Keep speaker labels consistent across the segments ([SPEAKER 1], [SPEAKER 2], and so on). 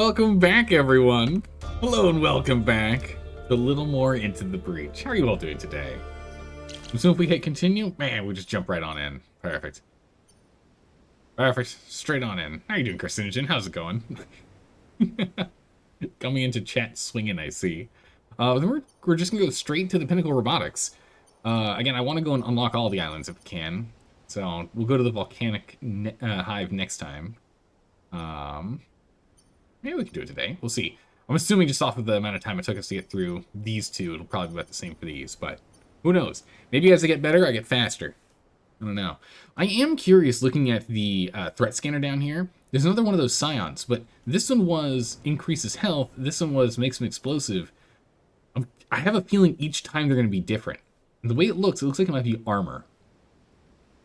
[SPEAKER 1] welcome back, everyone. Hello and welcome back to a little more Into the Breach. How are you all doing today? So if we hit continue, man, we just jump right on in. Perfect. Perfect. Straight on in. How you doing, Carcinogen? How's it going? Coming into chat swinging, I see. Then we're just gonna go straight to the Pinnacle Robotics. Again, I want to go and unlock all the islands if we can. So we'll go to the volcanic hive next time. Maybe we can do it today. We'll see. I'm assuming just off of the amount of time it took us to get through these two, it'll probably be about the same for these, but who knows? Maybe as I get better, I get faster. I don't know. I am curious looking at the threat scanner down here. There's another one of those scions, but this one was increases health. This one was makes them explosive. I have a feeling each time they're going to be different. And the way it looks like it might be armor.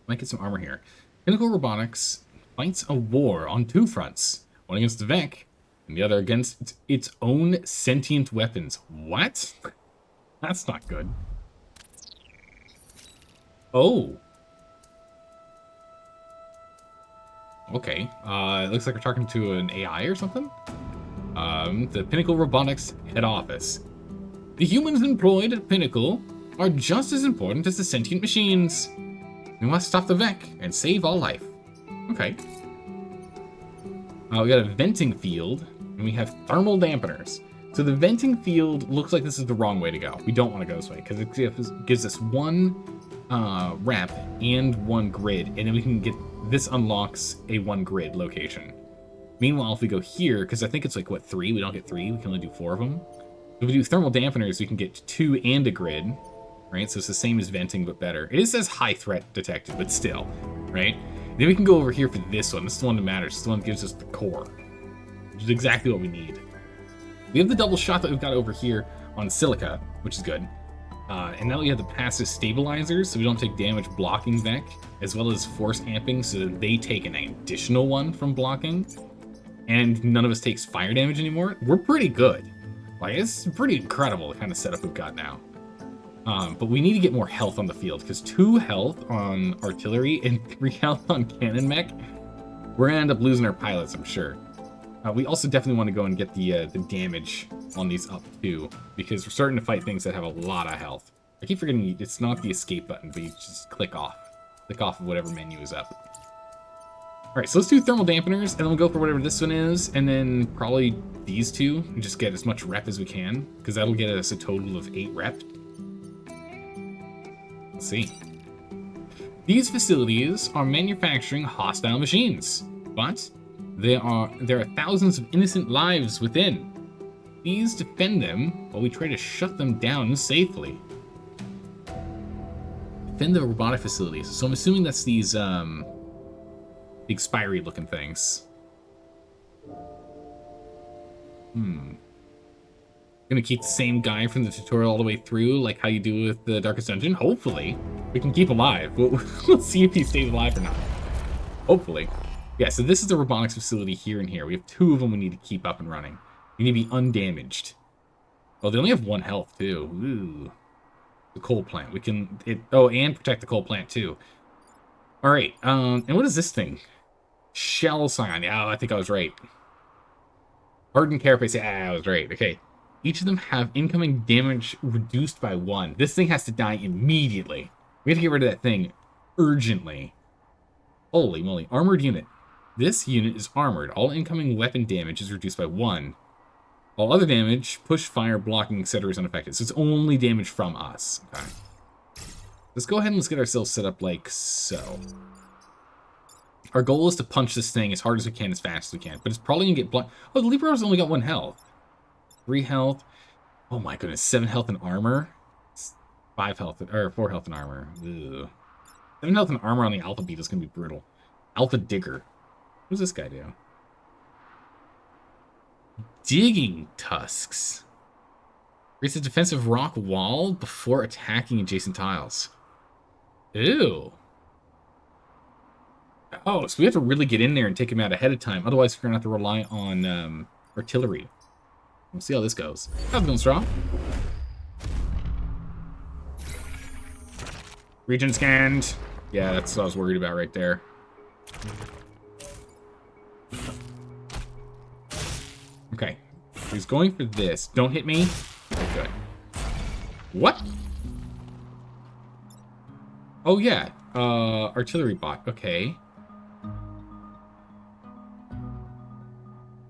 [SPEAKER 1] Might get some armor here. Pinnacle Robotics fights a war on two fronts. One against the Vec, and the other against its own sentient weapons. What? That's not good. Oh. Okay. It looks like we're talking to an AI or something. The Pinnacle Robotics head office. The humans employed at Pinnacle are just as important as the sentient machines. We must stop the Vec and save all life. Okay. We got a venting field, and we have thermal dampeners. So the venting field looks like this is the wrong way to go. We don't want to go this way, because it gives us one rep and one grid, and then we can get, this unlocks a one grid location. Meanwhile, if we go here, because I think it's like, what, 3? We don't get 3, we can only do 4 of them. If we do thermal dampeners, we can get 2 and a grid, right? So it's the same as venting, but better. It says high threat detected, but still, right? Then we can go over here for this one. This is the one that matters. This is the one that gives us the core, which is exactly what we need. We have the double shot that we've got over here on Silica, which is good. And now we have the passive stabilizers, so we don't take damage blocking Vec, as well as force amping, so that they take an additional one from blocking. And none of us takes fire damage anymore. We're pretty good. Like, it's pretty incredible the kind of setup we've got now. But we need to get more health on the field, because 2 health on artillery and 3 health on cannon mech, we're gonna end up losing our pilots, I'm sure. We also definitely want to go and get the damage on these up too, because we're starting to fight things that have a lot of health. I keep forgetting it's not the escape button, but you just click off of whatever menu is up. All right, so let's do thermal dampeners, and then we'll go for whatever this one is, and then probably these two, and just get as much rep as we can, because that'll get us a total of 8 rep. Let's see. These facilities are manufacturing hostile machines, but there are thousands of innocent lives within. Please defend them while we try to shut them down safely. Defend the robotic facilities. So I'm assuming that's these big spiry looking things. Gonna keep the same guy from the tutorial all the way through, like how you do with the Darkest Dungeon. Hopefully, we can keep alive. We'll see if he stays alive or not. Hopefully. Yeah, so this is the robotics facility here and here. We have 2 of them we need to keep up and running. We need to be undamaged. Oh, they only have 1 health too. Ooh. The coal plant. We can and protect the coal plant too. All right. And what is this thing? Shell scion. Yeah, I think I was right. Hardened carapace. Yeah, I was right. Okay. Each of them have incoming damage reduced by 1. This thing has to die immediately. We have to get rid of that thing urgently. Holy moly. Armored unit. This unit is armored. All incoming weapon damage is reduced by 1. All other damage, push, fire, blocking, etc. is unaffected. So it's only damage from us. Okay. Let's go ahead and let's get ourselves set up like so. Our goal is to punch this thing as hard as we can, as fast as we can. But it's probably going to get blocked. Oh, the Libera's only got 1 health. 3 health. Oh my goodness. 7 health in armor. 5 health, or 4 health in armor. Ugh. 7 health in armor on the Alpha Beetle is going to be brutal. Alpha Digger. What does this guy do? Digging tusks. Creates a defensive rock wall before attacking adjacent tiles. Ew. Oh, so we have to really get in there and take him out ahead of time. Otherwise, we're going to have to rely on artillery. We'll see how this goes. How's it going, Straw? Region scanned. Yeah, that's what I was worried about right there. Okay. He's going for this. Don't hit me. Okay, good. What? Oh, yeah. Artillery bot. Okay.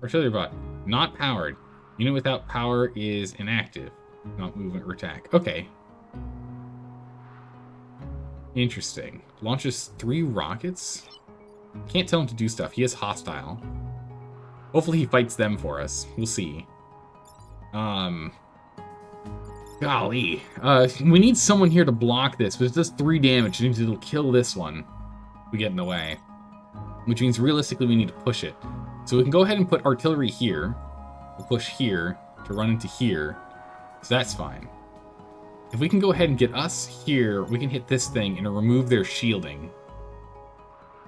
[SPEAKER 1] Artillery bot. Not powered. Unit without power is inactive. Not movement or attack. Okay. Interesting. Launches 3 rockets? Can't tell him to do stuff. He is hostile. Hopefully he fights them for us. We'll see. Golly. We need someone here to block this, but it does 3 damage. It means it'll kill this one. We get in the way. Which means realistically we need to push it. So we can go ahead and put artillery here. We'll push here to run into here. So that's fine. If we can go ahead and get us here, we can hit this thing and remove their shielding.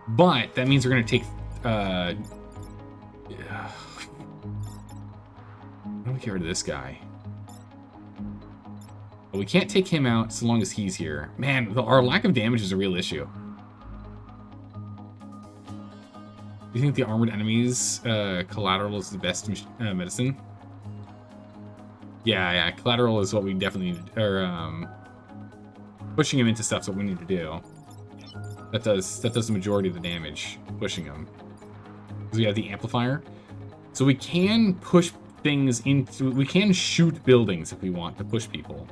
[SPEAKER 1] But that means we're going to take... I don't get rid of this guy. But we can't take him out so long as he's here. Man, our lack of damage is a real issue. Do you think the armored enemies collateral is the best medicine? Yeah, collateral is what we definitely need, or pushing him into stuff's what we need to do. That does the majority of the damage, pushing him. Because we have the amplifier. So we can push things into, we can shoot buildings if we want to push people.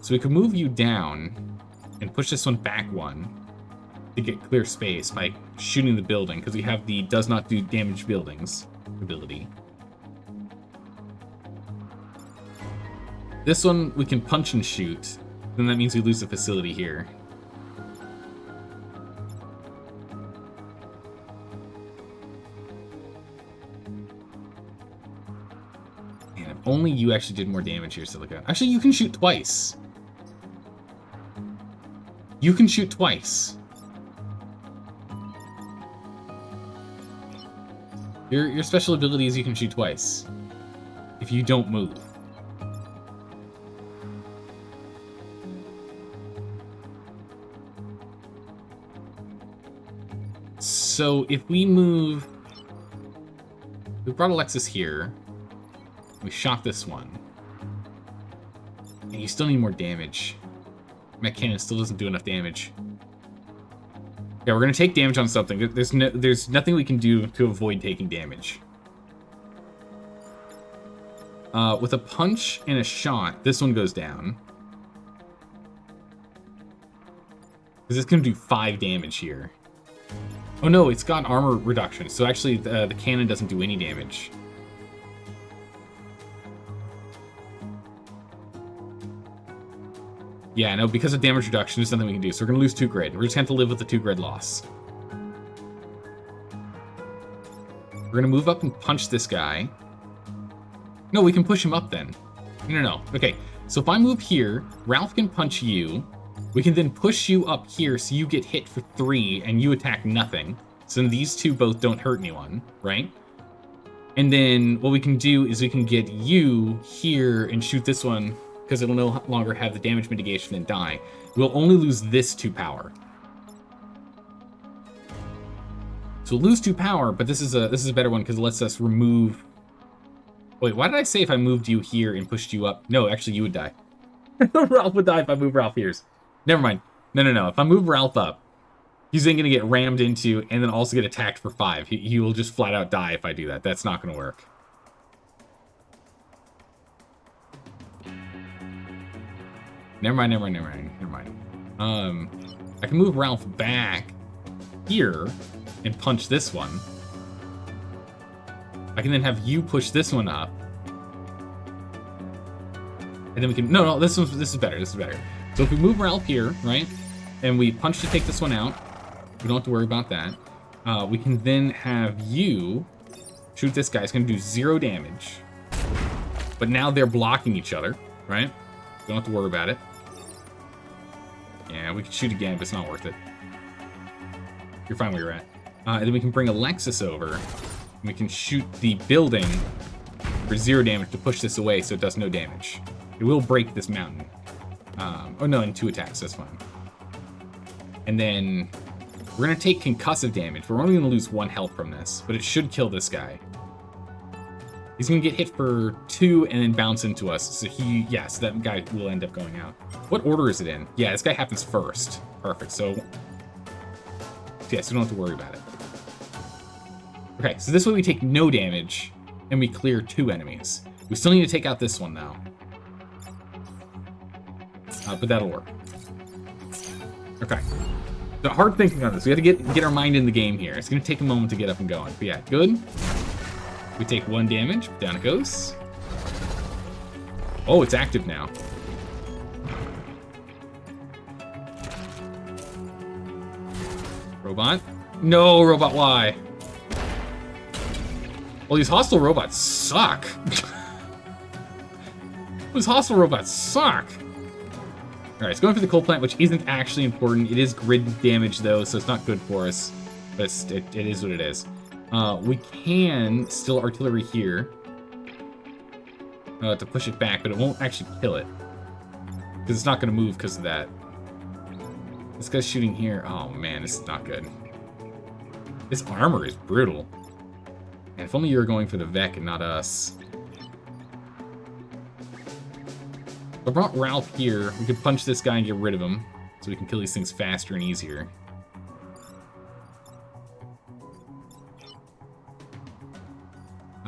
[SPEAKER 1] So we can move you down and push this one back 1 to get clear space by shooting the building, because we have the does not do damage buildings ability. This one we can punch and shoot, then that means we lose the facility here. Man, if only you actually did more damage here, Silica. Actually, you can shoot twice. You can shoot twice. Your special ability is you can shoot twice. If you don't move. So if we move... We brought Alexis here. We shot this one. And you still need more damage. Mech Cannon still doesn't do enough damage. Yeah, we're gonna take damage on something. There's nothing we can do to avoid taking damage. With a punch and a shot, this one goes down. Because it's gonna do 5 damage here. Oh no, it's got armor reduction, so actually the cannon doesn't do any damage. Yeah, no, because of damage reduction, there's nothing we can do. So we're going to lose 2 grid. We're just going to have to live with the 2 grid loss. We're going to move up and punch this guy. No, we can push him up then. No. Okay, so if I move here, Ralph can punch you. We can then push you up here so you get hit for 3 and you attack nothing. So then these 2 both don't hurt anyone, right? And then what we can do is we can get you here and shoot this one, because it'll no longer have the damage mitigation and die. We'll only lose this 2 power. So we'll lose 2 power, but this is a better one because it lets us remove... Wait, why did I say if I moved you here and pushed you up? No, actually you would die. Ralph would die if I move Ralph here. Never mind. No. If I move Ralph up, he's then going to get rammed into and then also get attacked for 5. He will just flat out die if I do that. That's not going to work. Never mind. I can move Ralph back here and punch this one. I can then have you push this one up. And then we can... No, this is better. So if we move Ralph here, right? And we punch to take this one out. We don't have to worry about that. We can then have you shoot this guy. It's going to do 0 damage. But now they're blocking each other, right? Don't have to worry about it. Yeah, we can shoot again, but it's not worth it. You're fine where you're at. And then we can bring Alexis over. And we can shoot the building for 0 damage to push this away so it does no damage. It will break this mountain. Oh no, in 2 attacks, that's fine. And then we're going to take concussive damage. We're only going to lose 1 health from this, but it should kill this guy. He's gonna get hit for 2 and then bounce into us. So yes, that guy will end up going out. What order is it in? Yeah, this guy happens first. Perfect. So yes, we don't have to worry about it. Okay, so this way we take no damage and we clear 2 enemies. We still need to take out this one though. But that'll work. Okay. So hard thinking on this. We have to get our mind in the game here. It's gonna take a moment to get up and going. But yeah, good. We take 1 damage. Down it goes. Oh, it's active now. Robot? No, robot, why? Well, these hostile robots suck. These hostile robots suck. Alright, it's going for the coal plant, which isn't actually important. It is grid damage, though, so it's not good for us. But it is what it is. We can still artillery here to push it back, but it won't actually kill it. Because it's not going to move because of that. This guy's shooting here. Oh, man, this is not good. This armor is brutal. And if only you were going for the Vec and not us. I brought Ralph here. We could punch this guy and get rid of him. So we can kill these things faster and easier.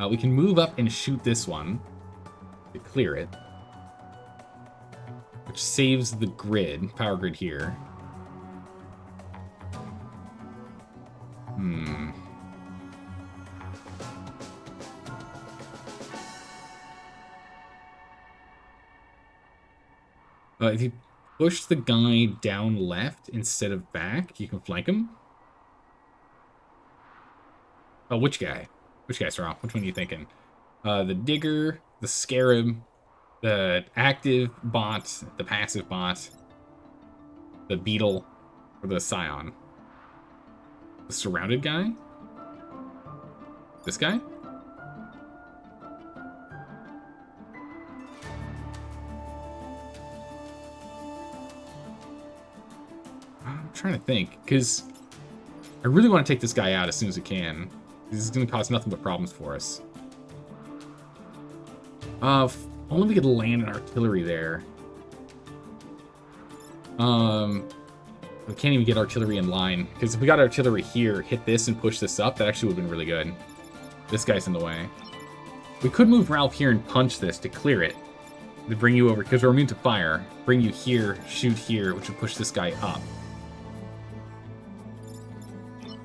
[SPEAKER 1] We can move up and shoot this one to clear it. Which saves the grid, power grid here. If you push the guy down left instead of back, you can flank him. Oh, which guy? Which guy, Sarah? Which one are you thinking? The Digger, the Scarab, the active bot, the passive bot, the Beetle, or the Scion? The surrounded guy? This guy? I'm trying to think, because I really want to take this guy out as soon as we can. This is going to cause nothing but problems for us. If only we could land an artillery there. We can't even get artillery in line, because if we got artillery here, hit this and push this up, that actually would have been really good. This guy's in the way. We could move Ralph here and punch this to clear it. To bring you over, because we're immune to fire. Bring you here, shoot here, which would push this guy up.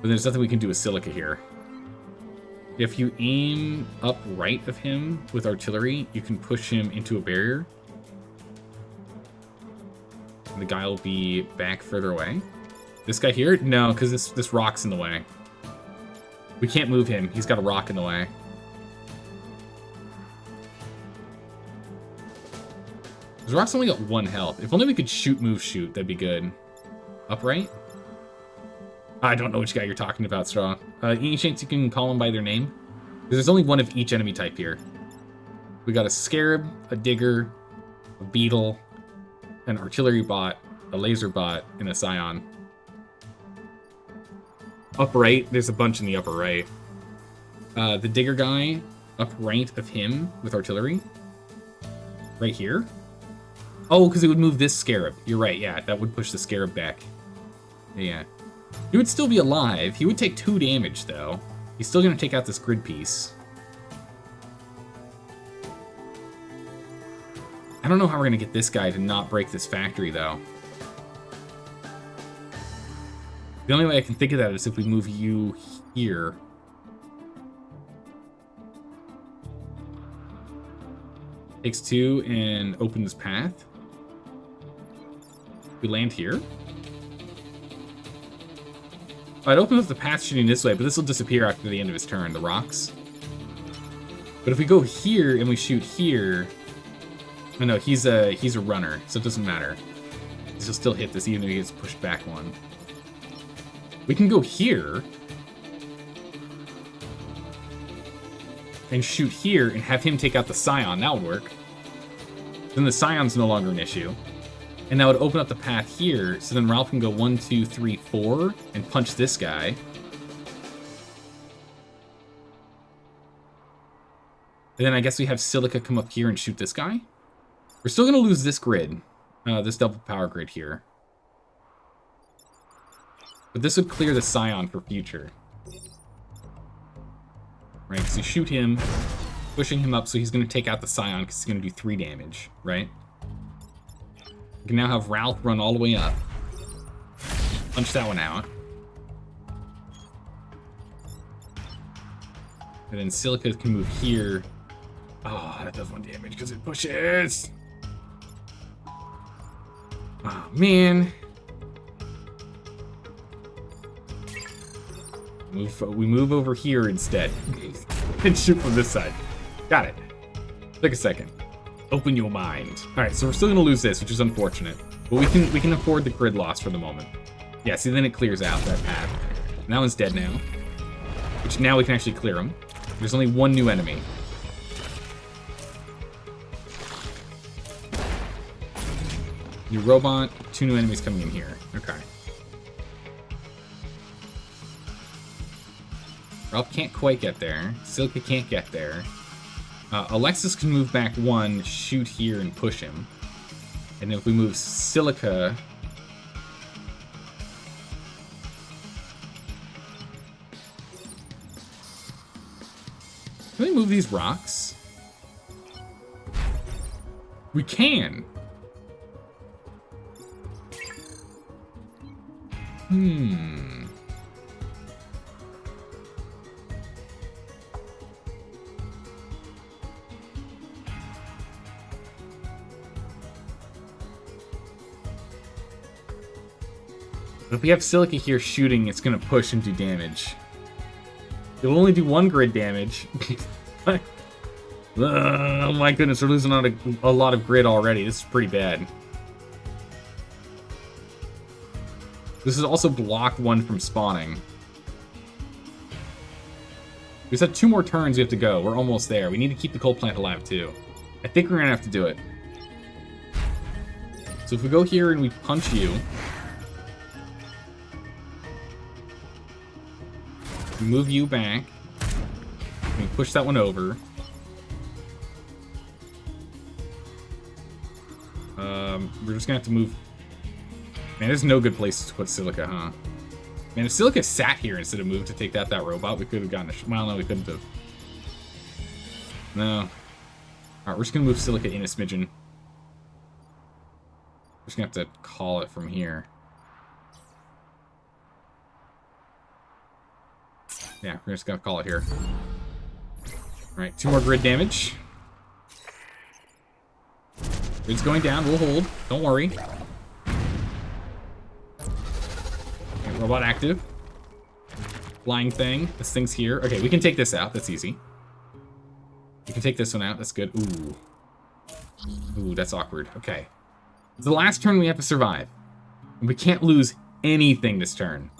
[SPEAKER 1] But there's nothing we can do with Silica here. If you aim up right of him with artillery, you can push him into a barrier. And the guy will be back further away. This guy here? No, because this rock's in the way. We can't move him. He's got a rock in the way. This rock's only got 1 health. If only we could shoot, move, shoot. That'd be good. Upright? I don't know which guy you're talking about, Straw. Any chance you can call them by their name? Because there's only 1 of each enemy type here. We got a Scarab, a Digger, a Beetle, an Artillery bot, a Laser bot, and a Scion. Upright, there's a bunch in the upper right. The Digger guy, upright of him with Artillery. Right here. Oh, because it would move this Scarab. You're right, yeah, that would push the Scarab back. Yeah. He would still be alive. He would take 2 damage, though. He's still going to take out this grid piece. I don't know how we're going to get this guy to not break this factory, though. The only way I can think of that is if we move you here. Takes 2 and opens path. We land here. It opens up the path shooting this way, but this will disappear after the end of his turn, the rocks. But if we go here and we shoot here... Oh no, he's a runner, so it doesn't matter. He'll still hit this even if he gets pushed back 1. We can go here... and shoot here and have him take out the Scion. That would work. Then the Scion's no longer an issue. And that would open up the path here, so then Ralph can go 1, 2, 3, 4, and punch this guy. And then I guess we have Silica come up here and shoot this guy. We're still going to lose this grid, this double power grid here. But this would clear the Scion for future. Right, so you shoot him, pushing him up, so he's going to take out the Scion because he's going to do 3 damage, right? You can now have Ralph run all the way up. Punch that one out. And then Silica can move here. Oh, that does 1 damage because it pushes. Oh, man. We move over here instead. And shoot from this side. Got it. Take a second. Open your mind. Alright, so we're still gonna lose this, which is unfortunate. But we can afford the grid loss for the moment. Yeah, see, then it clears out that path. And that one's dead now. Which now we can actually clear him. There's only 1 new enemy. New robot, 2 new enemies coming in here. Okay. Ralph can't quite get there. Silica can't get there. Alexis can move back 1, shoot here, and push him. And if we move Silica... Can we move these rocks? We can! If we have Silica here shooting, it's gonna push and do damage. It'll only do 1 grid damage. Oh my goodness, we're losing on a lot of grid already. This is pretty bad. This is also blocked 1 from spawning. We just have 2 more turns we have to go. We're almost there. We need to keep the coal plant alive too. I think we're gonna have to do it. So if we go here and we punch you, we move you back, we push that one over. We're just gonna have to move. Man, there's no good place to put Silica, huh? Man, if Silica sat here instead of moved to take that robot, we could have gotten a... Well, no, we couldn't have. No. Alright, we're just gonna move Silica in a smidgen. We're just gonna have to call it from here. Yeah, we're just gonna call it here. Alright, 2 more grid damage. Grid's going down, we'll hold. Don't worry. Okay, robot active. Flying thing. This thing's here. Okay, we can take this out. That's easy. We can take this one out. That's good. Ooh. Ooh, that's awkward. Okay. It's the last turn we have to survive. We can't lose anything this turn.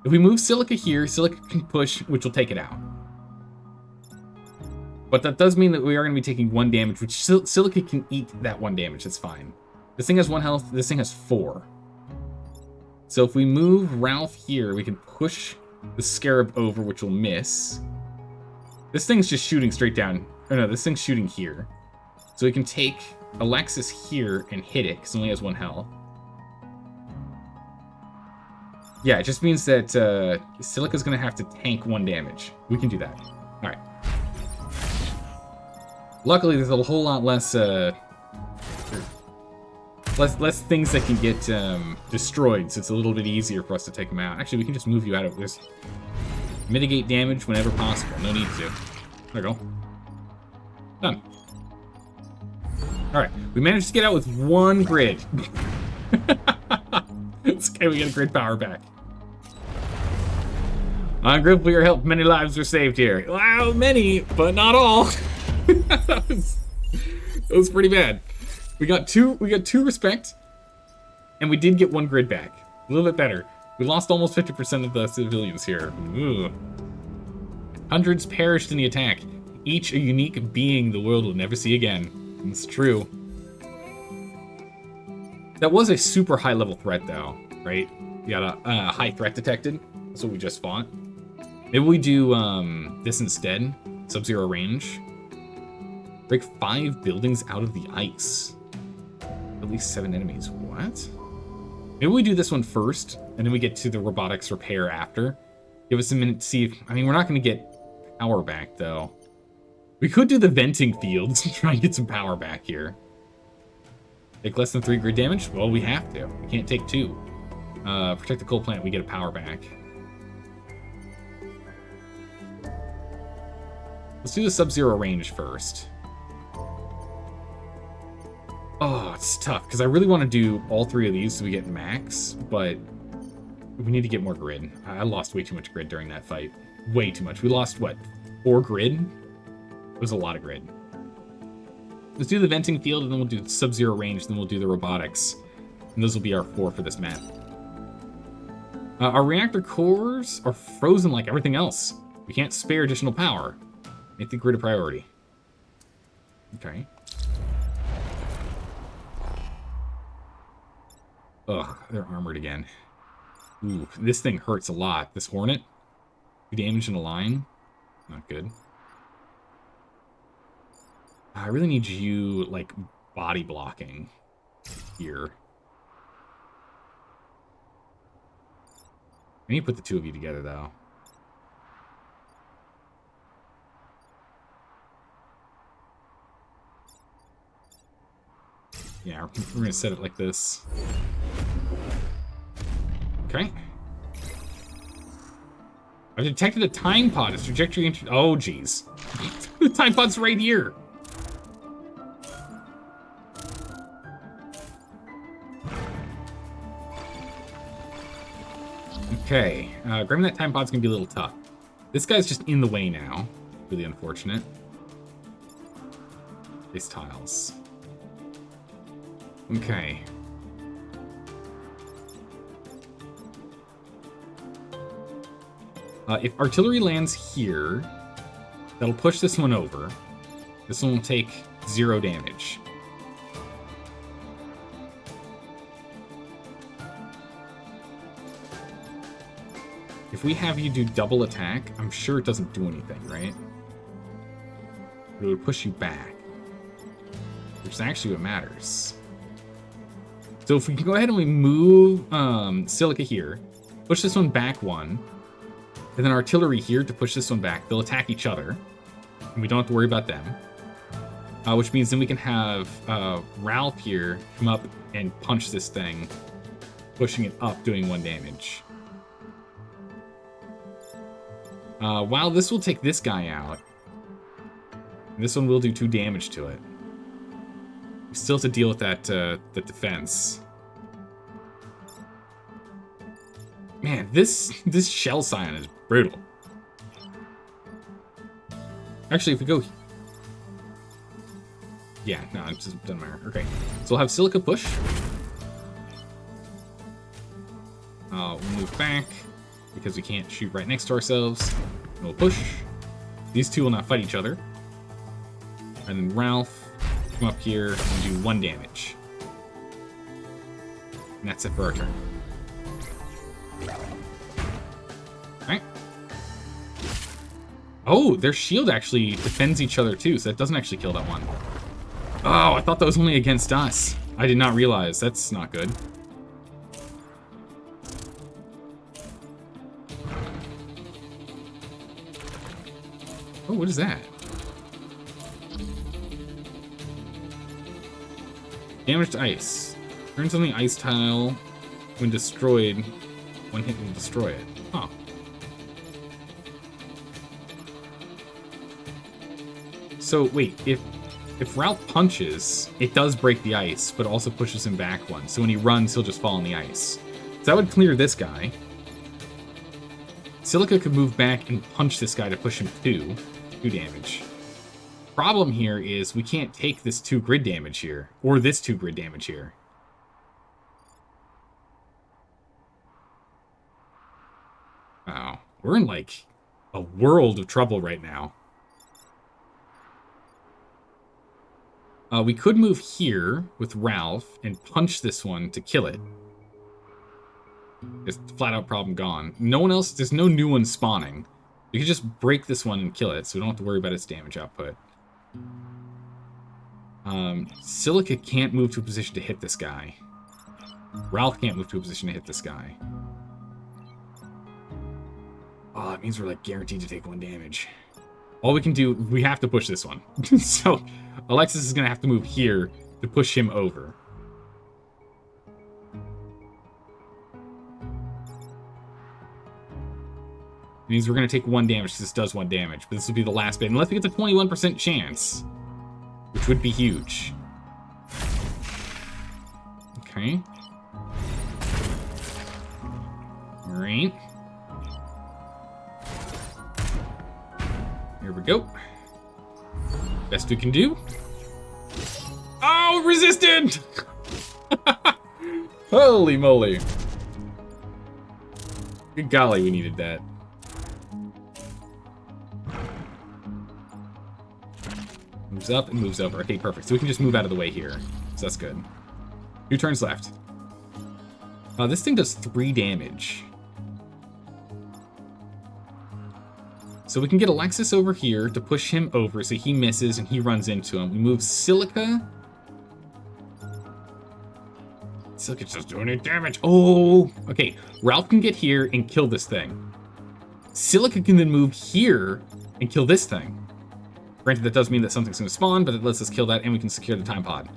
[SPEAKER 1] If we move Silica here, Silica can push, which will take it out. But that does mean that we are going to be taking 1 damage, which Silica can eat that 1 damage. That's fine. This thing has 1 health. This thing has 4. So if we move Ralph here, we can push the Scarab over, which will miss. This thing's just shooting straight down. Oh no, this thing's shooting here. So we can take Alexis here and hit it, because it only has 1 health. Yeah, it just means that Silica's going to have to tank 1 damage. We can do that. Alright. Luckily, there's a whole lot less less things that can get destroyed, so it's a little bit easier for us to take them out. Actually, we can just move you out of this. Mitigate damage whenever possible. No need to. There we go. Done. Alright, we managed to get out with 1 grid. It's okay, we get a grid power back. I'm grateful for your help. Many lives were saved here. Wow, many, but not all. that was pretty bad. We got two respect, and we did get 1 grid back. A little bit better. We lost almost 50% of the civilians here. Ooh. Hundreds perished in the attack. Each a unique being the world will never see again. It's true. That was a super high level threat though, right? We got a high threat detected. That's what we just fought. Maybe we do this instead. Sub-zero range. Break 5 buildings out of the ice. At least 7 enemies. What? Maybe we do this one first, and then we get to the robotics repair after. Give us a minute to see if... I mean, we're not going to get power back, though. We could do the venting fields and try and get some power back here. Take less than 3 grid damage? Well, we have to. We can't take 2. Protect the coal plant, we get a power back. Let's do the sub-zero range first. Oh, it's tough, because I really want to do all 3 of these so we get max, but we need to get more grid. I lost way too much grid during that fight. Way too much. We lost, what, 4 grid? It was a lot of grid. Let's do the venting field, and then we'll do sub-zero range, then we'll do the robotics. And those will be our 4 for this map. Our reactor cores are frozen like everything else. We can't spare additional power. Make the grid a priority. Okay. Ugh, they're armored again. Ooh, this thing hurts a lot. This Hornet, 2 damage in a line. Not good. I really need you, like, body blocking here. I need to put the 2 of you together, though. Yeah, we're going to set it like this. Okay. I've detected a time pod. Its trajectory into... Oh, jeez. The time pod's right here. Okay. Grabbing that time pod's going to be a little tough. This guy's just in the way now. Really unfortunate. These tiles. Okay. If artillery lands here, that'll push this one over. This one will take 0 damage. If we have you do double attack, I'm sure it doesn't do anything, right? But it would push you back, which is actually what matters. So if we can go ahead and we move Silica here, push this one back 1, and then artillery here to push this one back. They'll attack each other, and we don't have to worry about them. Which means then we can have Ralph here come up and punch this thing, pushing it up, doing 1 damage. While this will take this guy out, this one will do 2 damage to it. We still have to deal with that the defense. Man, this shell scion is brutal. Actually, if we go... Yeah, no, it just doesn't matter. Okay, so we'll have Silica push. We'll move back, because we can't shoot right next to ourselves. And we'll push. These 2 will not fight each other. And then Ralph, come up here and do 1 damage. And that's it for our turn. Alright. Oh, their shield actually defends each other too, so that doesn't actually kill that one. Oh, I thought that was only against us. I did not realize. That's not good. Oh, what is that? Damaged ice. Turns on the ice tile when destroyed. 1 hit will destroy it. Huh. So, wait, if Ralph punches, it does break the ice, but also pushes him back 1. So when he runs, he'll just fall on the ice. So that would clear this guy. Silica could move back and punch this guy to push him 2 damage. Problem here is we can't take this 2 grid damage here, or this 2 grid damage here. Wow, we're in like a world of trouble right now. We could move here with Ralph and punch this one to kill it. Just flat out problem gone. No one else, there's no new one spawning. We could just break this one and kill it, so we don't have to worry about its damage output. Silica can't move to a position to hit this guy. Ralph can't move to a position to hit this guy. Oh, it means we're like guaranteed to take 1 damage. All we can do, we have to push this one. So Alexis is going to have to move here to push him over. It means we're going to take 1 damage because this does 1 damage. But this will be the last bit. Unless we get the 21% chance, which would be huge. Okay. Alright. Here we go. Best we can do. Oh, resisted! Holy moly. Good golly, we needed that. Moves up and moves over. Okay, perfect. So we can just move out of the way here. So that's good. 2 turns left. This thing does 3 damage. So we can get Alexis over here to push him over so he misses and he runs into him. We move Silica. Silica's just doing 8 damage. Oh, okay. Ralph can get here and kill this thing. Silica can then move here and kill this thing. Granted, that does mean that something's going to spawn, but it lets us kill that and we can secure the time pod.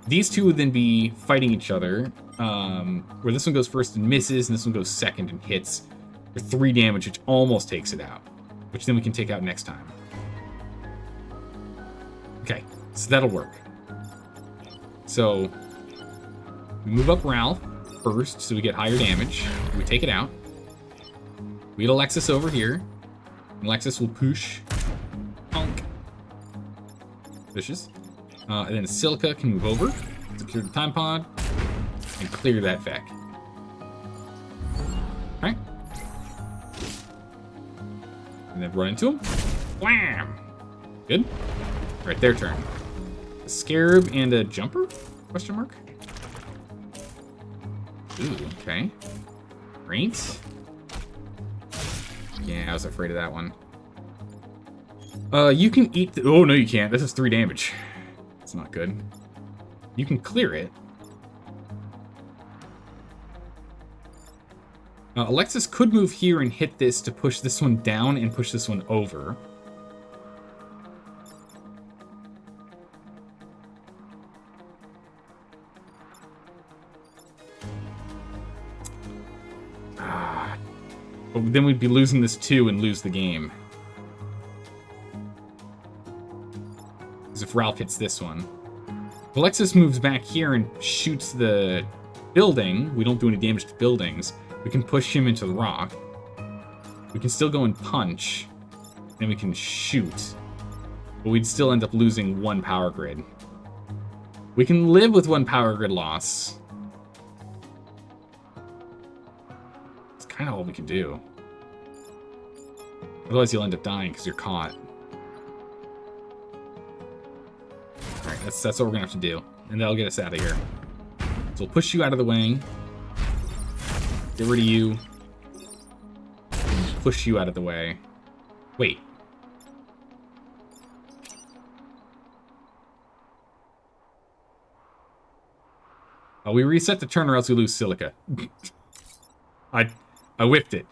[SPEAKER 1] These two would then be fighting each other, where this one goes first and misses, and this one goes second and hits for 3 damage, which almost takes it out. Which then we can take out next time. Okay, so that'll work. So, we move up Ralph first, so we get higher damage. We take it out. We get Alexis over here. Alexis will push. Honk. Vicious. And then Silica can move over, secure the time pod, and clear that feck. Alright. And then run into him. Wham! Good. Alright, their turn. A scarab and a jumper? Question mark? Ooh, okay. Great. Yeah, I was afraid of that one. You can eat the... Oh, no, you can't. This is 3 damage. That's not good. You can clear it. Alexis could move here and hit this to push this one down and push this one over. But then we'd be losing this 2 and lose the game. Because if Ralph hits this one. If Alexis moves back here and shoots the building, we don't do any damage to buildings. We can push him into the rock. We can still go and punch. And we can shoot. But we'd still end up losing 1 power grid. We can live with 1 power grid loss. It's kind of all we can do. Otherwise you'll end up dying because you're caught. Alright, that's what we're gonna have to do. And that'll get us out of here. So we'll push you out of the way. Get rid of you. And push you out of the way. Wait. Oh, we reset the turn or else we lose Silica. I whipped it.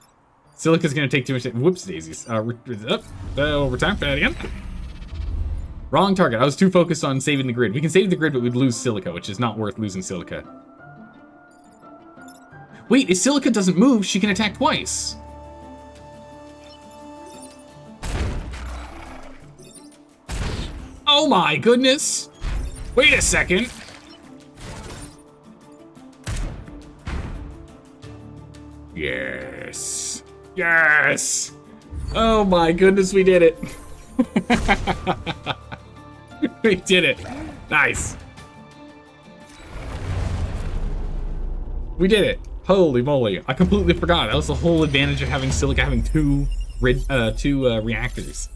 [SPEAKER 1] Silica's gonna take too much. Whoops daisies. Overtime. Again. Wrong target. I was too focused on saving the grid. We can save the grid, but we'd lose Silica, which is not worth losing Silica. Wait, if Silica doesn't move, she can attack twice. Oh my goodness! Wait a second. Yes. Yes! Oh my goodness, we did it. We did it. Nice. We did it. Holy moly. I completely forgot. That was the whole advantage of having Silica having two reactors.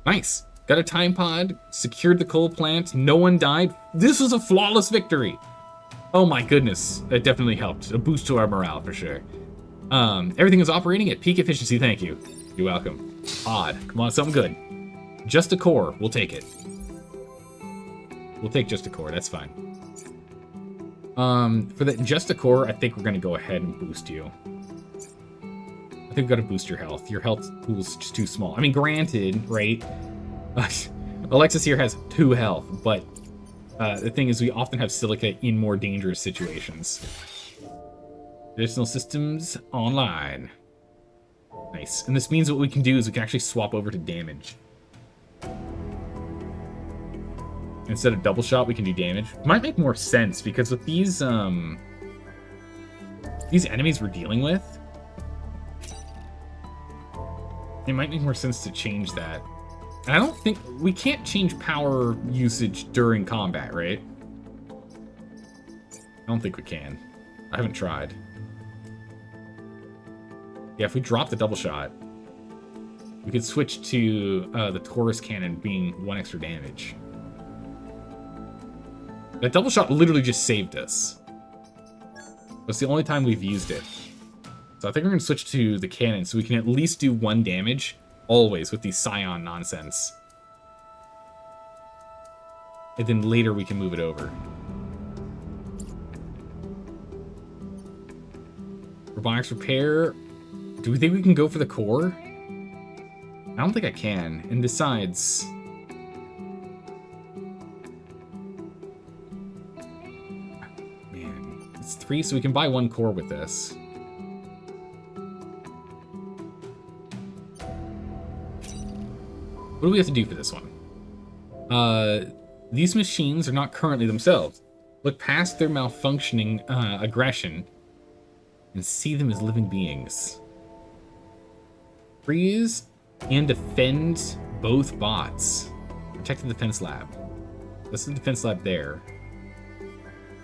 [SPEAKER 1] Nice. Got a time pod, secured the coal plant, no one died. This was a flawless victory. Oh my goodness. That definitely helped. A boost to our morale for sure. Everything is operating at peak efficiency. Thank you. You're welcome. Pod. Come on, something good. Just a core. We'll take it. We'll take just a core. That's fine. For the just a core, I think we're gonna go ahead and boost you. I think we've got to boost your health. Your health pool's just too small. I mean, granted, right? Alexis here has 2 health, but the thing is, we often have silica in more dangerous situations. Additional systems online. Nice. And this means what we can do is we can actually swap over to damage. Instead of double shot, we can do damage. Might make more sense because with these enemies we're dealing with, it might make more sense to change that. And I don't think we can't change power usage during combat, right? I don't think we can. I haven't tried. Yeah, if we drop the double shot, we could switch to the Taurus cannon being 1 extra damage. That double shot literally just saved us. That's the only time we've used it. So I think we're going to switch to the cannon so we can at least do 1 damage always with the Scion nonsense. And then later we can move it over. Robotics repair. Do we think we can go for the core? I don't think I can. And besides... Man, it's 3, so we can buy 1 core with this. What do we have to do for this one? These machines are not currently themselves. Look past their malfunctioning aggression and see them as living beings. Freeze and defend both bots. Protect the defense lab. That's the defense lab there.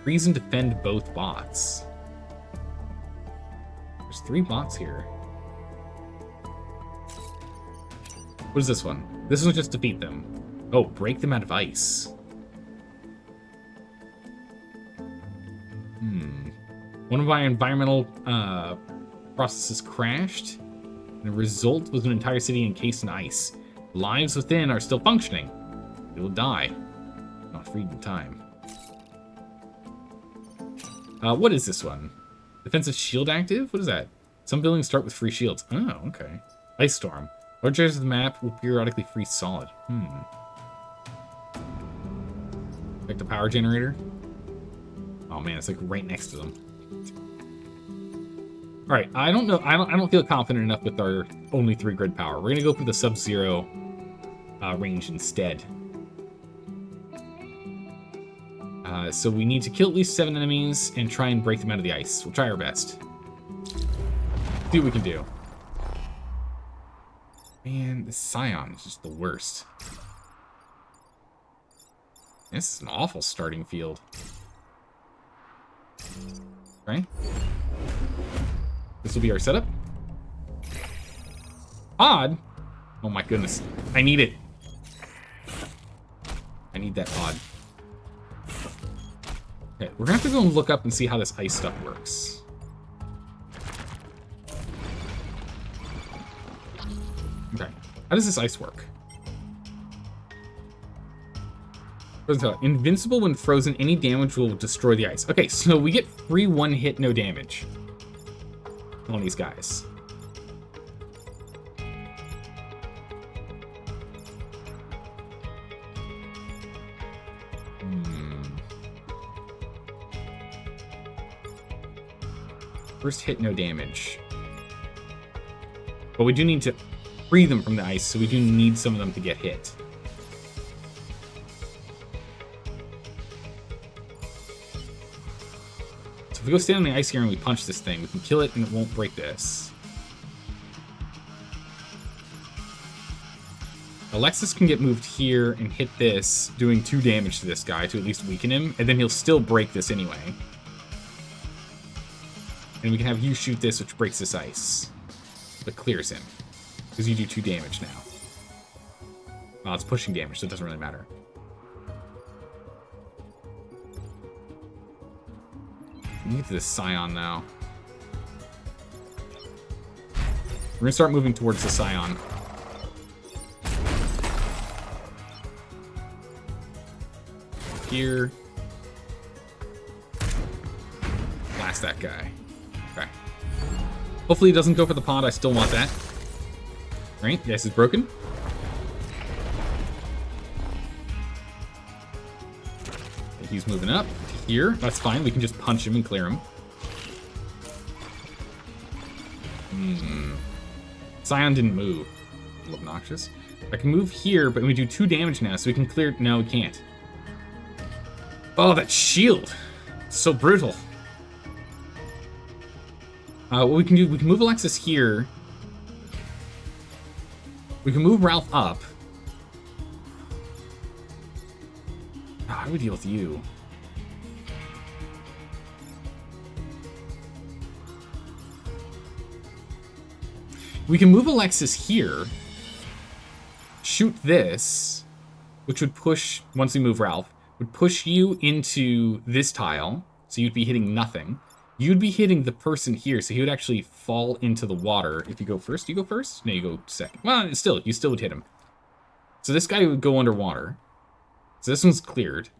[SPEAKER 1] Freeze and defend both bots. There's 3 bots here. What is this one? This one's just defeat them. Oh, break them out of ice. One of my environmental processes crashed, and the result was an entire city encased in ice. Lives within are still functioning. They will die. Not freed in time. What is this one? Defensive shield active? What is that? Some buildings start with free shields. Oh, okay. Ice storm. Large areas of the map will periodically freeze solid. Like the power generator. Oh man, it's like right next to them. All right, I don't know. I don't feel confident enough with our only 3 grid power. We're gonna go for the Sub-Zero range instead. So we need to kill at least 7 enemies and try and break them out of the ice. We'll try our best. See what we can do. Man, this Scion is just the worst. This is an awful starting field. Okay. This will be our setup. Pod? Oh my goodness. I need it. I need that pod. Okay, we're gonna have to go and look up and see how this ice stuff works. Okay. How does this ice work? Invincible when frozen, any damage will destroy the ice. Okay, so we get free 1 hit, no damage on these guys. First hit, no damage. But we do need to free them from the ice, so we do need some of them to get hit. So if we go stand on the ice here and we punch this thing, we can kill it and it won't break this. Alexis can get moved here and hit this, doing 2 damage to this guy to at least weaken him, and then he'll still break this anyway. And we can have you shoot this, which breaks this ice. But clears him. Because you do 2 damage now. Well, it's pushing damage, so it doesn't really matter. We need this Scion now. We're gonna start moving towards the Scion. here. Blast that guy. Okay. Hopefully he doesn't go for the pod. I still want that. Right? Yes, it's broken. Okay, he's moving up to here. That's fine. We can just punch him and clear him. Scion didn't move. A little obnoxious. I can move here, but we do 2 damage now, so we can clear... No, we can't. Oh, that shield! It's so brutal. What we can do, we can move Alexis here. We can move Ralph up. Oh, how do we deal with you? We can move Alexis here. Shoot this, which would push, once we move Ralph, would push you into this tile, so you'd be hitting nothing. You'd be hitting the person here, so he would actually fall into the water. If you go first, you go first? No, you go second. Well, still, you still would hit him. So this guy would go underwater. So this one's cleared.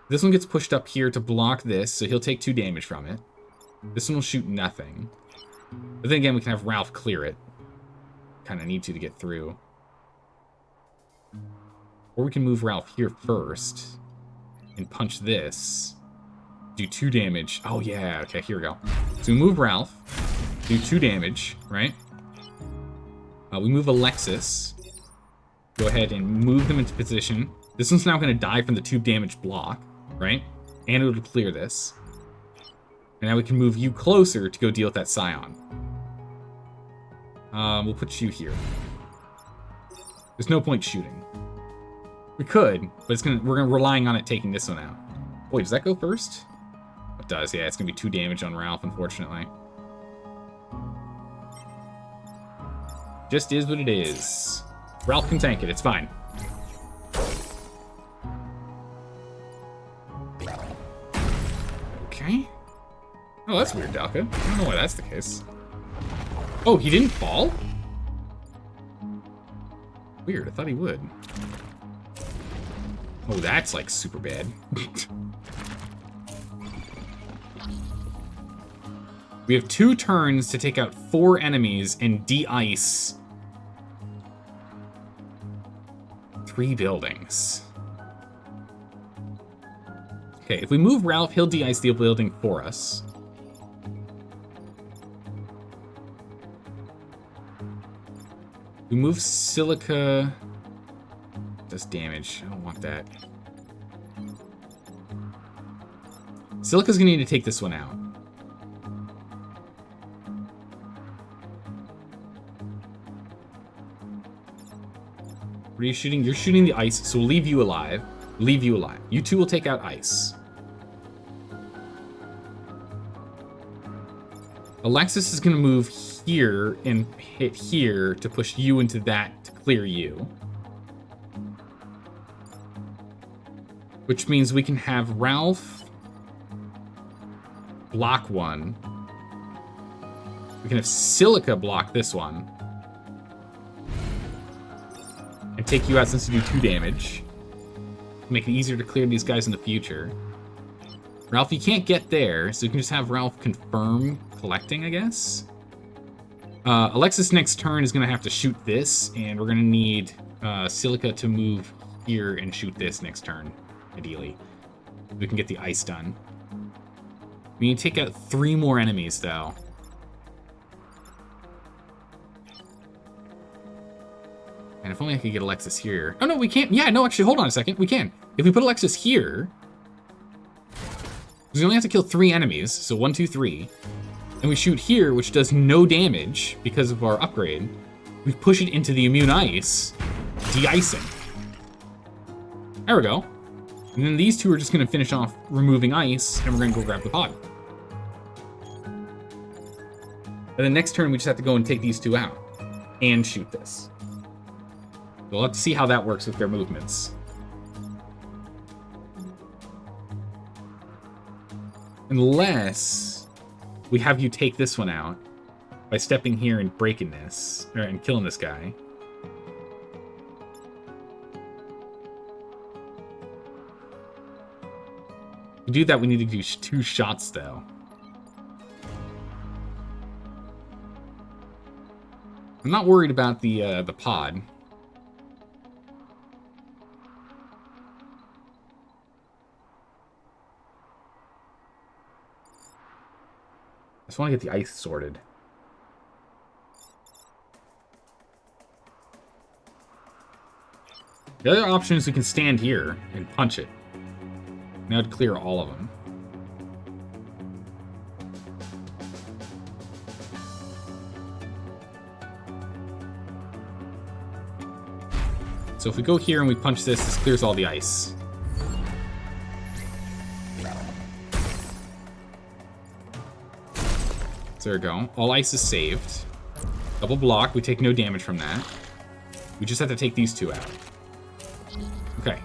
[SPEAKER 1] This one gets pushed up here to block this, so he'll take 2 damage from it. This one will shoot nothing. But then again, we can have Ralph clear it. Kind of need to get through. Or we can move Ralph here first and punch this. Do 2 damage. Oh, yeah. Okay, here we go. So we move Ralph. Do 2 damage, right? We move Alexis. Go ahead and move them into position. This one's now going to die from the 2 damage block, right? And it'll clear this. And now we can move you closer to go deal with that Scion. We'll put you here. There's no point shooting. We could, but we're relying on it taking this one out. Wait, does that go first? It does, yeah. It's gonna be 2 damage on Ralph, unfortunately. Just is what it is. Ralph can tank it. It's fine. Okay. Oh, that's weird, Dalka. I don't know why that's the case. Oh, he didn't fall? Weird, I thought he would. Oh, that's like super bad. We have 2 turns to take out 4 enemies and de-ice 3 buildings. Okay, if we move Ralph, he'll de-ice the building for us. We move Silica. Does damage. I don't want that. Silica's gonna need to take this one out. What are you shooting? You're shooting the ice, so we'll leave you alive. Leave you alive. You 2 will take out ice. Alexis is gonna move here and hit here to push you into that to clear you. Which means we can have Ralph block one. We can have Silica block this one. And take you out since you do 2 damage. Make it easier to clear these guys in the future. Ralph, you can't get there, so you can just have Ralph confirm collecting, I guess. Alexis next turn is going to have to shoot this, and we're going to need Silica to move here and shoot this next turn, ideally. We can get the ice done. We need to take out 3 more enemies, though. And if only I could get Alexis here. Oh, no, we can't. Yeah, no, actually, hold on a second. We can. If we put Alexis here, we only have to kill 3 enemies, so 1, 2, 3. And we shoot here, which does no damage because of our upgrade. We push it into the immune ice, de-icing. There we go. And then these 2 are just going to finish off removing ice, and we're going to go grab the pod. And then next turn, we just have to go and take these 2 out and shoot this. We'll have to see how that works with their movements. Unless we have you take this one out by stepping here and breaking this, and killing this guy. To do that, we need to do 2 shots, though. I'm not worried about the pod. I just want to get the ice sorted. The other option is we can stand here and punch it. Now to clear all of them. So if we go here and we punch this clears all the ice. So there we go. All ice is saved. Double block. We take no damage from that. We just have to take these 2 out. Okay.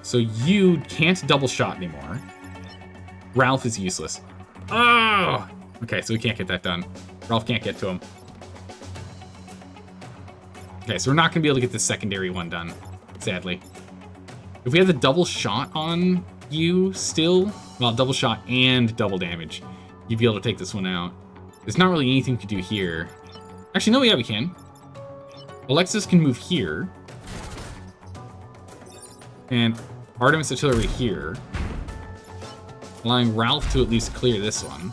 [SPEAKER 1] So you can't double shot anymore. Ralph is useless. Oh! Okay, so we can't get that done. Ralph can't get to him. Okay, so we're not going to be able to get this secondary one done, sadly. If we had the double shot on you still, well, double shot and double damage, you'd be able to take this one out. There's not really anything to do here. Actually, no, yeah, we can. Alexis can move here. And Artemis Artillery here. Allowing Ralph to at least clear this one.